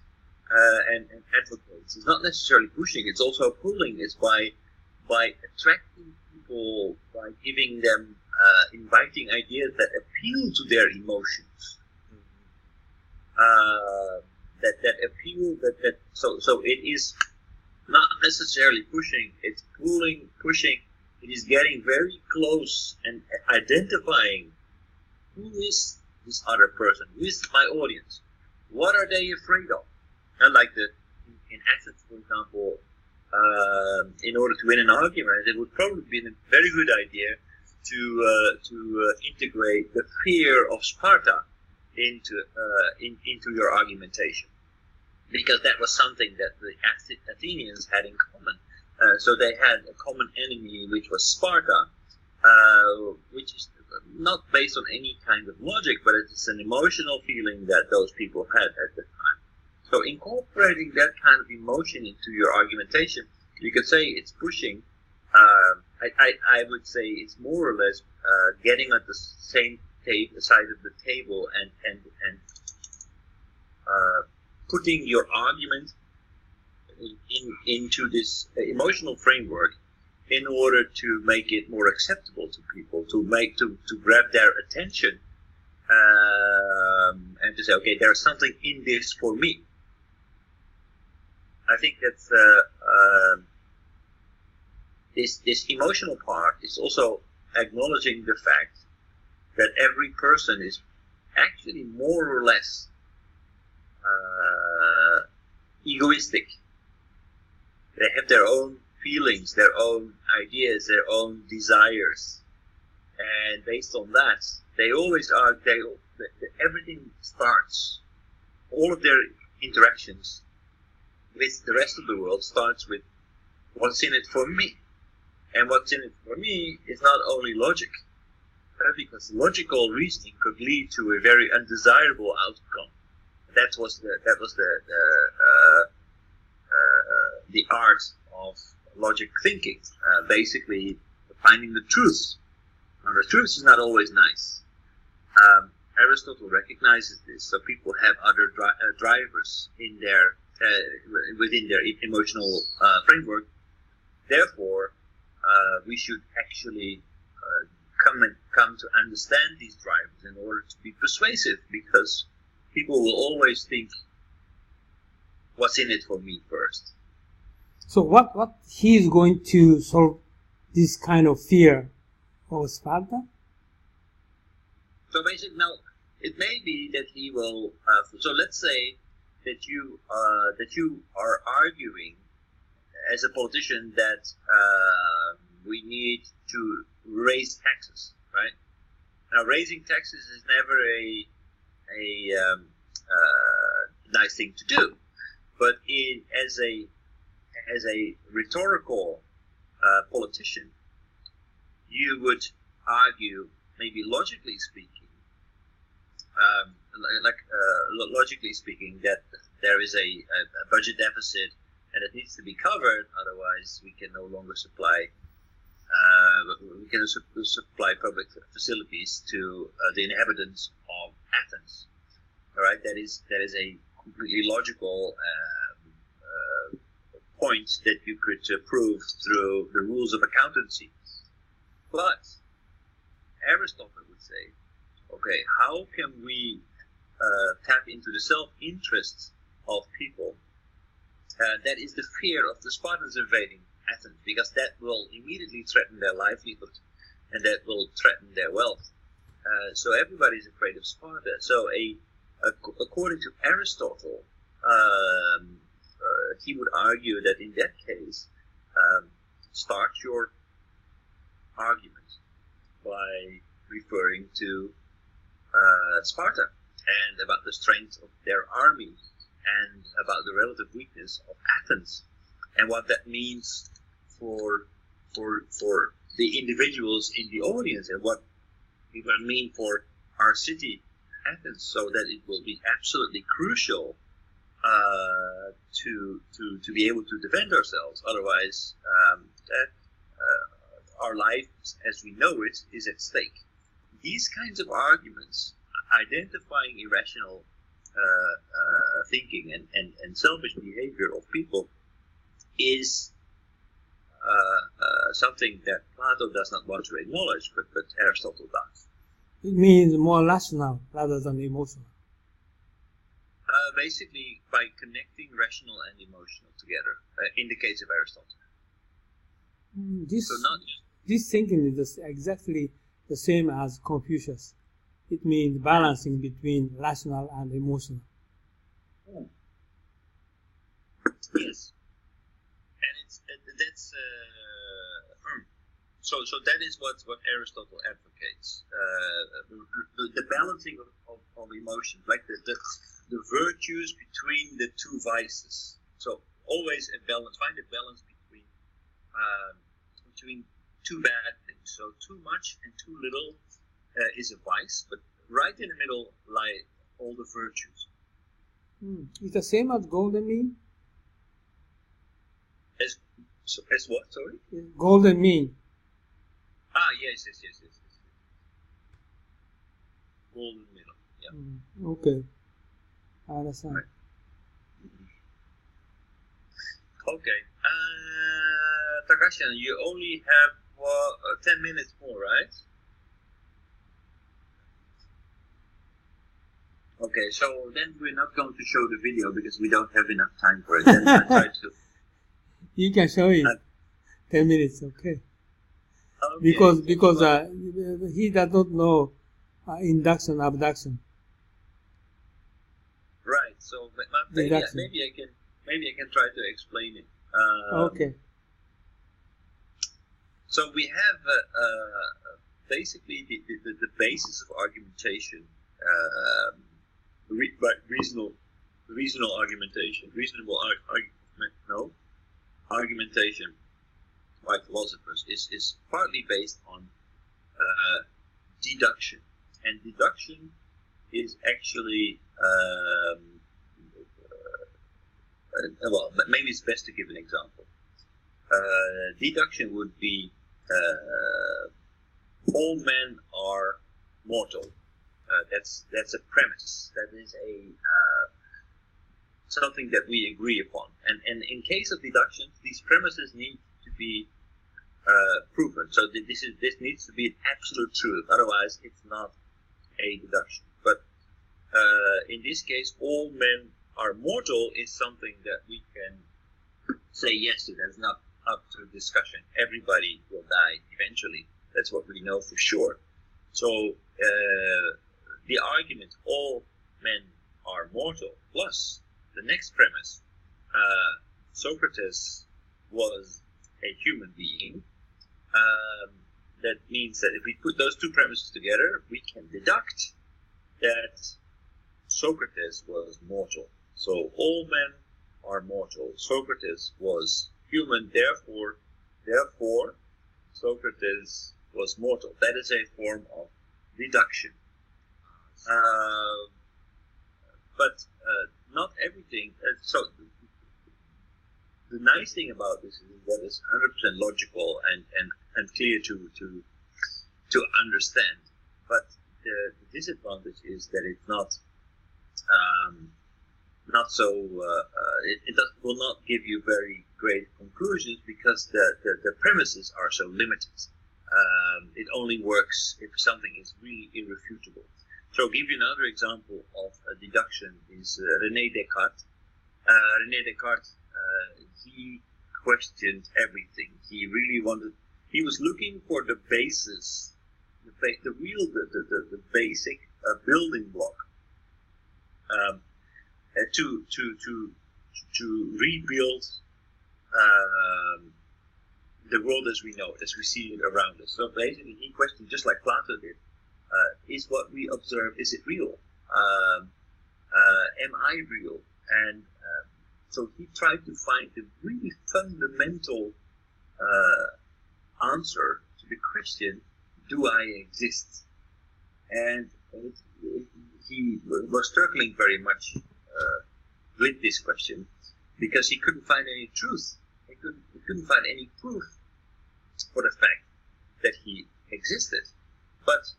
and advocates is not necessarily pushing; it's also pulling. It's by attracting people, by giving them inviting ideas that appeal to their emotions. That appeal so it is not necessarily pushing, it's pulling, pushing. It is getting very close and identifying who is this other person, who is my audience, what are they afraid of. And like in Athens, for example, in order to win an argument, it would probably be a very good idea to integrate the fear of Sparta into your argumentation, because that was something that the Athenians had in common. So they had a common enemy, which was Sparta, which is not based on any kind of logic, but it's an emotional feeling that those people had at the time. So incorporating that kind of emotion into your argumentation, you could say it's pushing. I would say it's more or less getting at the same side of the table and putting your argument into this emotional framework in order to make it more acceptable to people, to grab their attention, and to say, okay, there's something in this for me. I think that's this emotional part is also acknowledging the fact that every person is actually more or less egoistic. They have their own feelings, their own ideas, their own desires, and based on that, they always are. Everything starts. All of their interactions with the rest of the world starts with what's in it for me, and what's in it for me is not only logic, because logical reasoning could lead to a very undesirable outcome. That was the art of logic thinking, basically finding the truth. Now, the truth is not always nice. Aristotle recognizes this, so people have other drivers in their within their emotional framework. Therefore, we should actually come to understand these drivers in order to be persuasive, because people will always think, what's in it for me first? So what he is going to solve this kind of fear of Sparta? So basically, now it may be that he will. So let's say that you are arguing as a politician that we need to raise taxes, right? Now, raising taxes is never a nice thing to do, but as a rhetorical politician, you would argue, maybe logically speaking, logically speaking, that there is a budget deficit and it needs to be covered. Otherwise, we can no longer supply public facilities to the inhabitants of Athens. All right, that is a completely logical point that you could prove through the rules of accountancy. But Aristotle would say, okay, how can we tap into the self-interest of people? That is the fear of the Spartans invading Athens, because that will immediately threaten their livelihood and that will threaten their wealth. So everybody's afraid of Sparta. So according to Aristotle, he would argue that in that case, start your argument by referring to Sparta and about the strength of their army and about the relative weakness of Athens and what that means for the individuals in the audience and what it will mean for our city, Athens, so that it will be absolutely crucial to be able to defend ourselves. Otherwise, our life as we know it is at stake. These kinds of arguments, identifying irrational thinking and selfish behavior of people, is something that Plato does not want to acknowledge, but Aristotle does. It means more rational rather than emotional. Basically, by connecting rational and emotional together, in the case of Aristotle. This thinking is exactly the same as Confucius. It means balancing between rational and emotional. Yes, and that's so that is what Aristotle advocates. The balancing of emotions, like the virtues between the two vices. So always a balance. Find a balance between two bad things. So too much and too little is a vice, but right in the middle lie all the virtues. It's the same as golden mean? As what, sorry? Golden mean. Yes. Golden middle, yeah. Okay. I understand. Right. Okay. Takashian, you only have 10 minutes more, right? Okay, so then we're not going to show the video because we don't have enough time for it. Then I try to. You can show it. 10 minutes, okay. Because he does not know induction, abduction. Right. So maybe I can try to explain it. Okay. So we have basically the basis of argumentation, reasonable argumentation by philosophers is partly based on deduction, and deduction is actually maybe it's best to give an example. Deduction would be all men are mortal. That's a premise. That is something that we agree upon. And in case of deduction, these premises need to be proven. So this needs to be an absolute truth. Otherwise, it's not a deduction. But in this case, all men are mortal is something that we can say yes to. That's not up to discussion. Everybody will die eventually. That's what we know for sure. So the argument, all men are mortal, plus the next premise, Socrates was a human being. That means that if we put those two premises together, we can deduct that Socrates was mortal. So all men are mortal. Socrates was human, therefore Socrates was mortal. That is a form of deduction. But not everything. So the nice thing about this is that it's 100% logical and clear to understand. But the disadvantage is that it's not so. It will not give you very great conclusions because the premises are so limited. It only works if something is really irrefutable. So I'll give you another example of a deduction is René Descartes. René Descartes, he questioned everything. He really he was looking for the basis, the basic building block to rebuild the world as we know it, as we see it around us. So basically, he questioned, just like Plato did, is what we observe, is it real? Am I real? And so he tried to find the really fundamental answer to the question, do I exist? And he was struggling very much with this question because he couldn't find any truth. He couldn't find any proof for the fact that he existed. But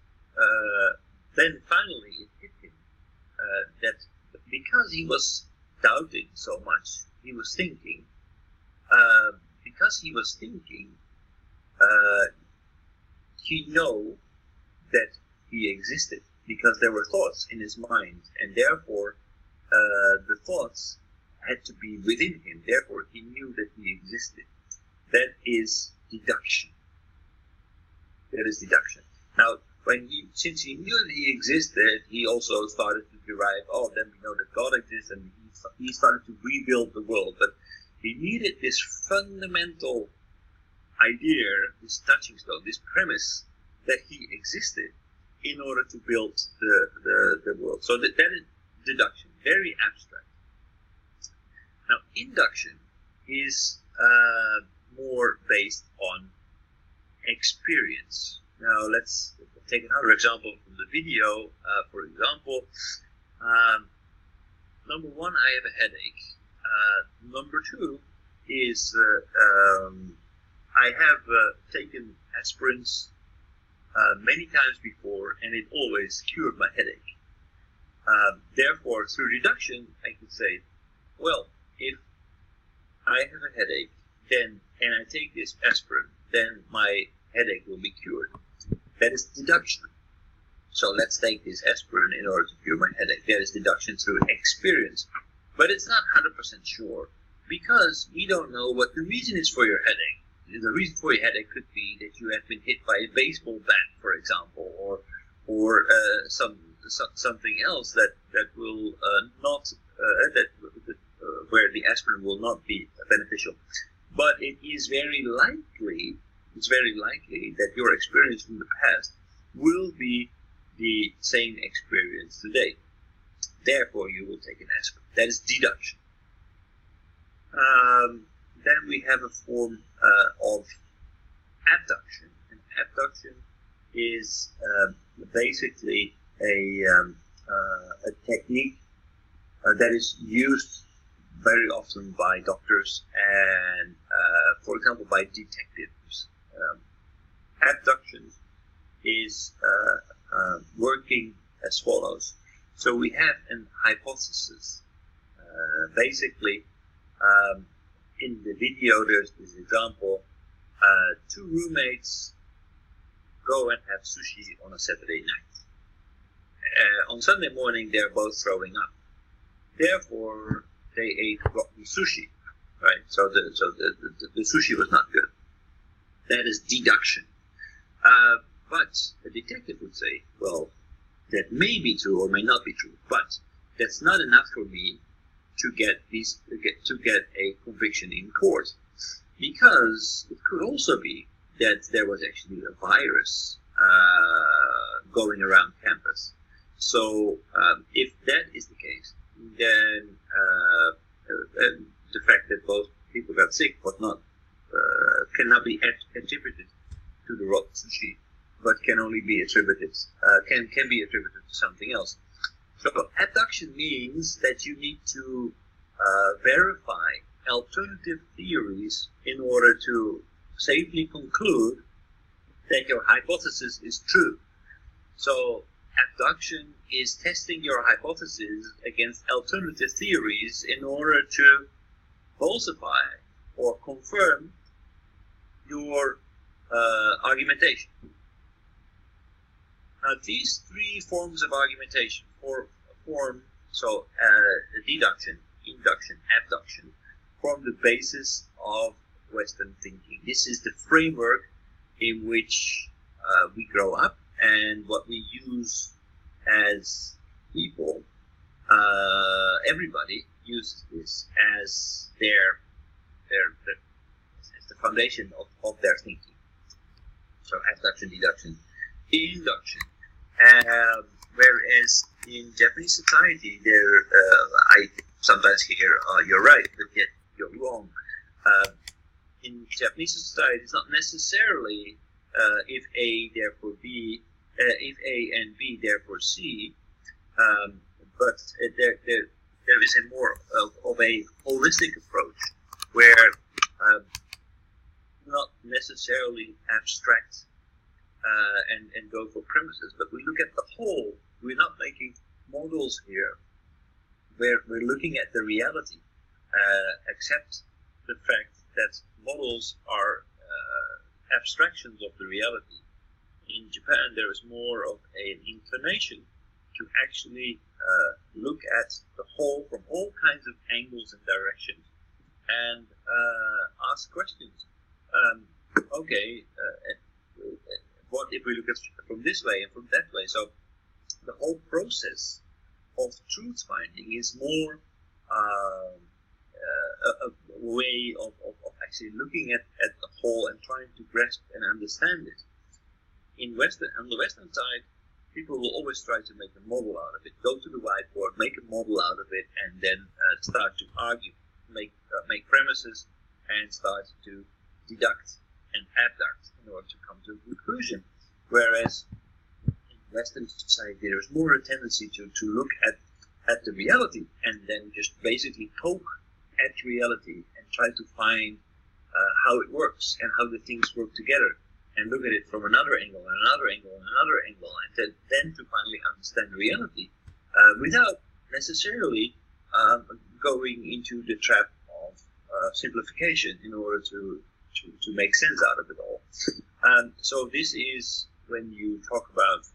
then finally it hit him that because he was doubting so much, he was thinking. He knew that he existed because there were thoughts in his mind, and therefore the thoughts had to be within him. Therefore, he knew that he existed. That is deduction. Now, since he knew that he existed, he also started to derive, then we know that God exists, and he started to rebuild the world. But he needed this fundamental idea, this touching stone, this premise that he existed in order to build the world. So that is deduction, very abstract. Now, induction is more based on experience. Now, let's take another example from the video. For example, number one, I have a headache. Number two is I have taken aspirins many times before, and it always cured my headache. Therefore, through deduction, I could say, well, if I have a headache, and I take this aspirin, then my headache will be cured. That is deduction. So let's take this aspirin in order to cure my headache. That is deduction through experience. But it's not 100% sure, because we don't know what the reason is for your headache. The reason for your headache could be that you have been hit by a baseball bat, for example, or something else that will not where the aspirin will not be beneficial. But it is very likely. It's very likely that your experience from the past will be the same experience today. Therefore, you will take an aspirin. That is deduction. Then we have a form of abduction. And abduction is basically a technique that is used very often by doctors and, for example, by detectives. Abduction is working as follows. So we have an hypothesis. Basically, in the video, there's this example. Two roommates go and have sushi on a Saturday night. on Sunday morning they're both throwing up. Therefore, they ate rotten sushi, right? So the sushi was not good. That is deduction. But a detective would say, well, that may be true or may not be true, but that's not enough for me to get a conviction in court, because it could also be that there was actually a virus going around campus. So if that is the case, then the fact that both people got sick was not cannot be attributed to the rotten sushi, but can only be attributed can be attributed to something else. So abduction means that you need to verify alternative theories in order to safely conclude that your hypothesis is true. So abduction is testing your hypothesis against alternative theories in order to falsify or confirm your argumentation. Now, these three forms of argumentation deduction, induction, abduction, form the basis of Western thinking. This is the framework in which we grow up, and what we use as people. Everybody uses this as as the foundation of their thinking. So abduction, deduction, induction. Whereas in Japanese society, I sometimes hear, you're right, but yet you're wrong. In Japanese society, it's not necessarily if A, therefore B, if A and B, therefore C, but there is a more of a holistic approach where not necessarily abstract and go for premises, but we look at the whole. We're not making models here. We're looking at the reality, except the fact that models are abstractions of the reality. In Japan, there is more of an inclination to actually look at the whole from all kinds of angles and directions and ask questions. What if we look at it from this way and from that way? So the whole process of truth finding is more a way of actually looking at the whole and trying to grasp and understand it. On the Western side, people will always try to make a model out of it, go to the whiteboard, make a model out of it, and then start to argue, make premises, and start to deduct and abduct in order to come to a conclusion. Whereas in Western society, there is more a tendency to look at the reality and then just basically poke at reality and try to find how it works and how the things work together, and look at it from another angle and another angle and another angle, and then to finally understand reality without necessarily going into the trap of simplification in order to make sense out of it all. So this is when you talk about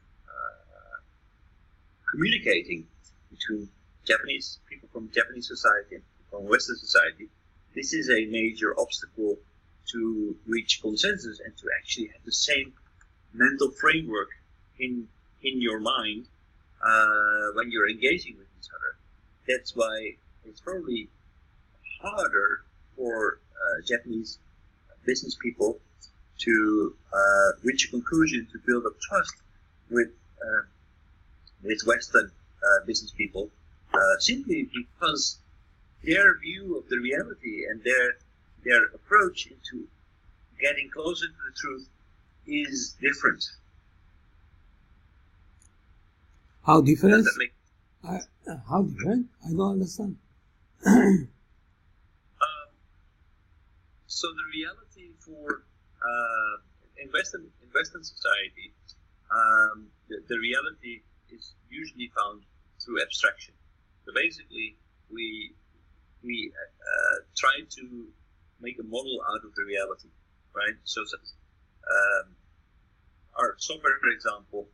communicating between Japanese people from Japanese society and from Western society. This is a major obstacle to reach consensus and to actually have the same mental framework in your mind when you're engaging with each other. That's why it's probably harder for Japanese business people to reach a conclusion, to build up trust with Western business people, simply because their view of the reality and their approach into getting closer to the truth is different. How different? Does that make How different? I don't understand. So the reality for in Western society, the reality is usually found through abstraction. So basically, we try to make a model out of the reality, right? So our software, for example,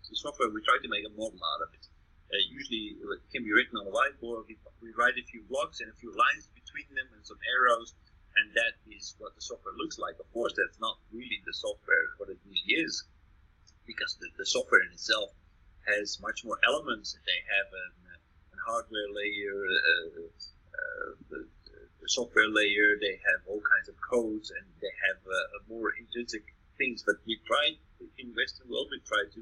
the software, we try to make a model out of it. Usually it can be written on a whiteboard. We write a few blocks and a few lines between them and some arrows, and that is what the software looks like. Of course, that's not really the software what it really is, because the software in itself has much more elements. They have a hardware layer, the software layer, they have all kinds of codes, and they have more intrinsic things. But we try, in Western world, we try to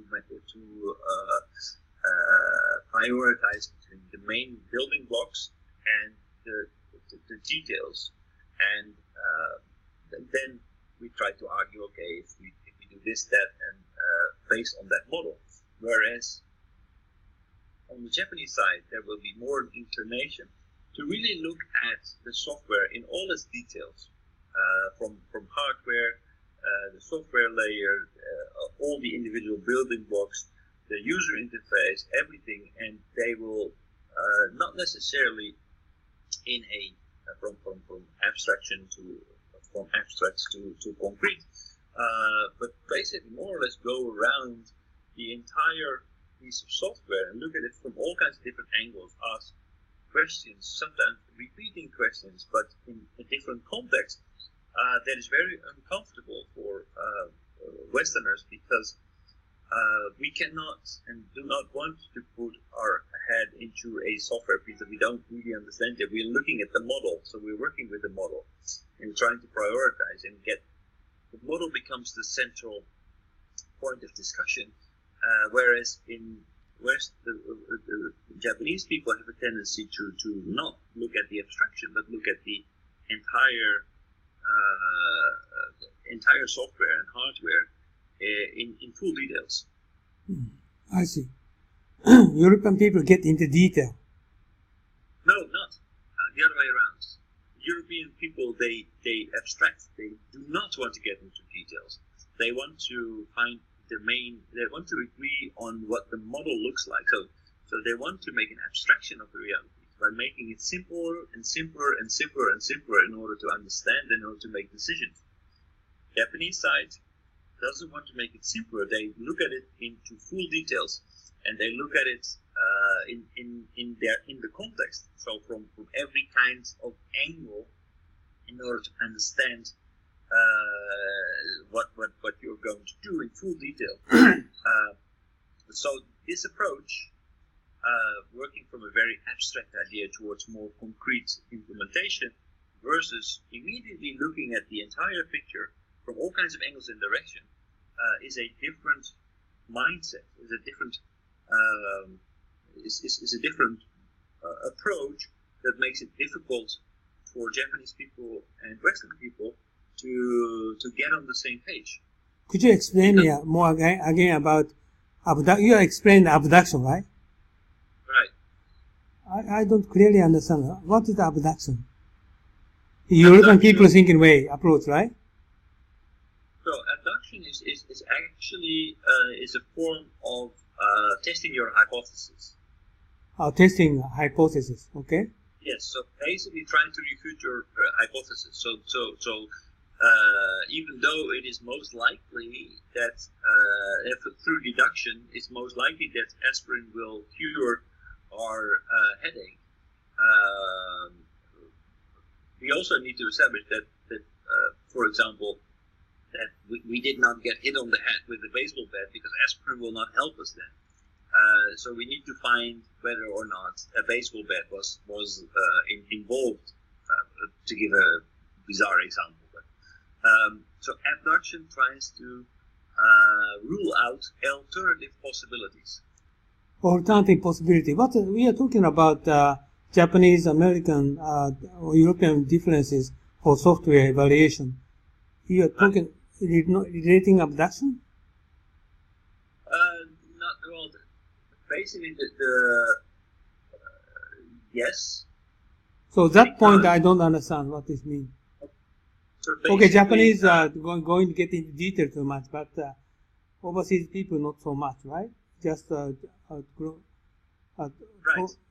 prioritize between the main building blocks and the details. And then we try to argue, okay, if we do this, that, and based on that model. Whereas on the Japanese side, there will be more inclination to really look at the software in all its details, from hardware, the software layer, all the individual building blocks, the user interface, everything, and they will not necessarily in a from abstraction from abstract to concrete, but basically more or less go around the entire piece of software and look at it from all kinds of different angles, ask questions, sometimes repeating questions, but in a different context. That is very uncomfortable for Westerners, because we cannot and do not want to put our head into a software piece that we don't really understand yet. We're looking at the model, so we're working with the model and trying to prioritize and get the model becomes the central point of discussion. Whereas in West, the Japanese people have a tendency to not look at the abstraction, but look at the entire software and hardware in full details. I see. European people get into detail. No, not the other way around. European people, they abstract. They do not want to get into details. They want to find the main. They want to agree on what the model looks like. So they want to make an abstraction of the reality by making it simpler and simpler and simpler and simpler in order to understand, in order to make decisions. Japanese side doesn't want to make it simpler. They look at it into full details, and they look at it in the context. So from every kind of angle, in order to understand what you're going to do in full detail. So this approach, working from a very abstract idea towards more concrete implementation, versus immediately looking at the entire picture from all kinds of angles and direction, is a different mindset. Is a different approach that makes it difficult for Japanese people and Western people to get on the same page. Could you explain more again about abduction? You explained abduction, right? Right. I don't clearly understand. What is abduction? European people thinking way approach, right? So abduction is actually is a form of testing your hypothesis. Testing hypothesis, okay? Yes. So basically, trying to refute your hypothesis. So even though it is most likely that through deduction, it's most likely that aspirin will cure our headache. We also need to establish that for example, that we did not get hit on the head with a baseball bat, because aspirin will not help us then. So we need to find whether or not a baseball bat was involved, to give a bizarre example. So abduction tries to rule out alternative possibilities. Alternative possibility. What we are talking about Japanese, American, or European differences for software evaluation. You are talking relating abduction? Not well. Basically, yes. So that point I don't understand what this means. So okay, Japanese are going to get into detail too much, but overseas people not so much, right? Just right.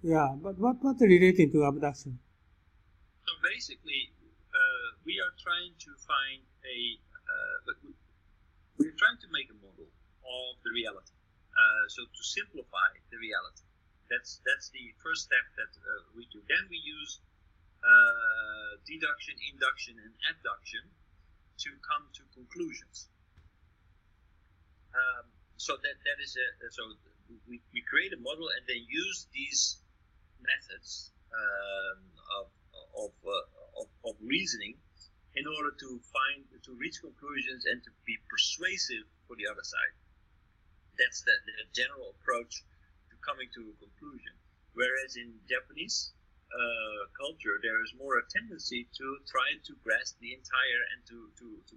Yeah, but what's relating to abduction? So basically, we are trying to find we're trying to make a model of the reality. So to simplify the reality, that's the first step that we do. Then we use deduction, induction, and abduction to come to conclusions. So that is so we create a model and then use these methods of reasoning in order to reach conclusions and to be persuasive for the other side. That's the general approach to coming to a conclusion. Whereas in Japanese culture, there is more a tendency to try to grasp the entire and to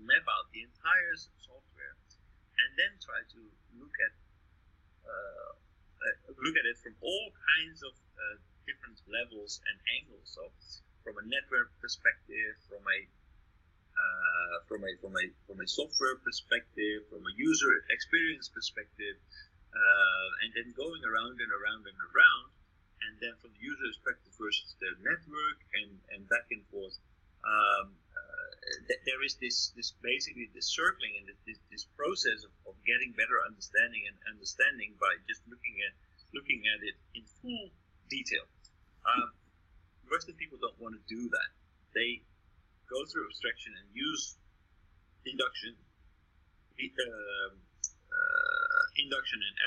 map out the entire software, and then try to look at it from all kinds of different levels and angles. So, from a network perspective, from a software perspective, from a user experience perspective, and then going around and around and around, and then from the user perspective versus the network and back and forth. There is this basically this circling and this process of getting better understanding by just looking at it in full detail. Western people don't want to do that. They go through abstraction and use induction and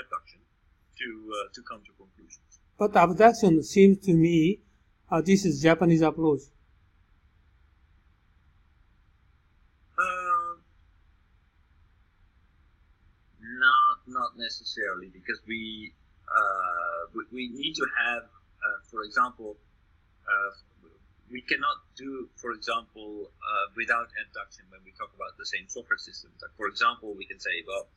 abduction to come to conclusions. But abduction seems to me this is Japanese approach. Not necessarily, because we need to have, for example, we cannot do, for example, without abduction when we talk about the same software systems. Like, for example, we can say, well,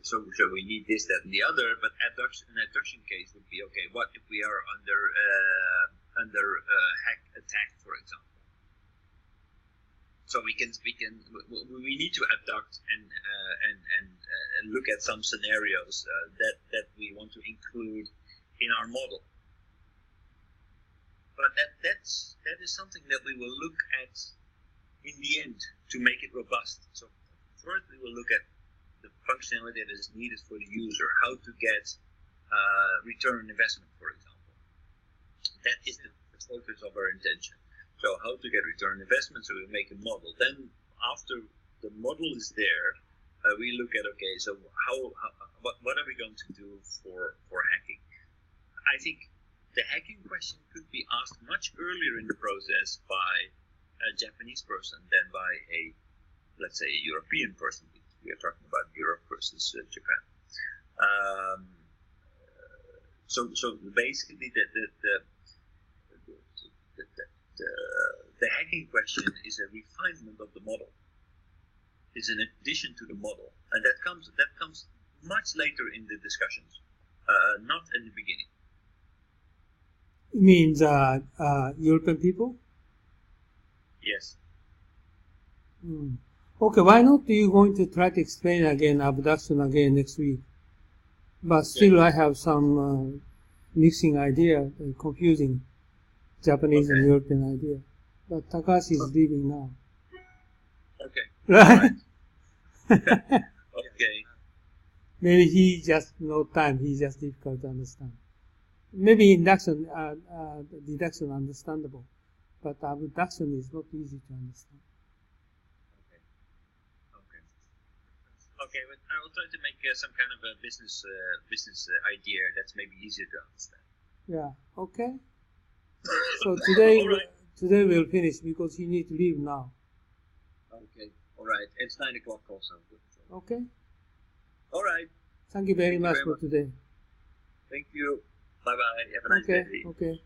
so we need this, that, and the other. But an abduction case would be, okay, what if we are under hack attack, for example? So we need to abduct and look at some scenarios that we want to include in our model. But that is something that we will look at in the end to make it robust. So first we will look at the functionality that is needed for the user, how to get return on investment, for example. That is the focus of our intention. So how to get return on investment, so we make a model. Then after the model is there, we look at, okay, so what are we going to do for hacking? I think the hacking question could be asked much earlier in the process by a Japanese person than by let's say, a European person. We are talking about Europe versus Japan. So basically, the hacking question is a refinement of the model. It's an addition to the model, and that comes much later in the discussions, not in the beginning. It means European people? Yes. Okay, why not you going to try to explain again abduction again next week? But still, I have some mixing idea, confusing Japanese and European idea. But Takashi is leaving now. Okay. Right? Okay. Maybe he just no time. He's just difficult to understand. Maybe induction, deduction understandable, but abduction is not easy to understand. Okay, but I will try to make some kind of a business idea that's maybe easier to understand. Yeah. Okay. So today we'll finish because he needs to leave now. Okay. All right. It's 9 o'clock also. Okay. All right. Thank you very much for today. Thank you. Bye bye. Have a nice day. Okay.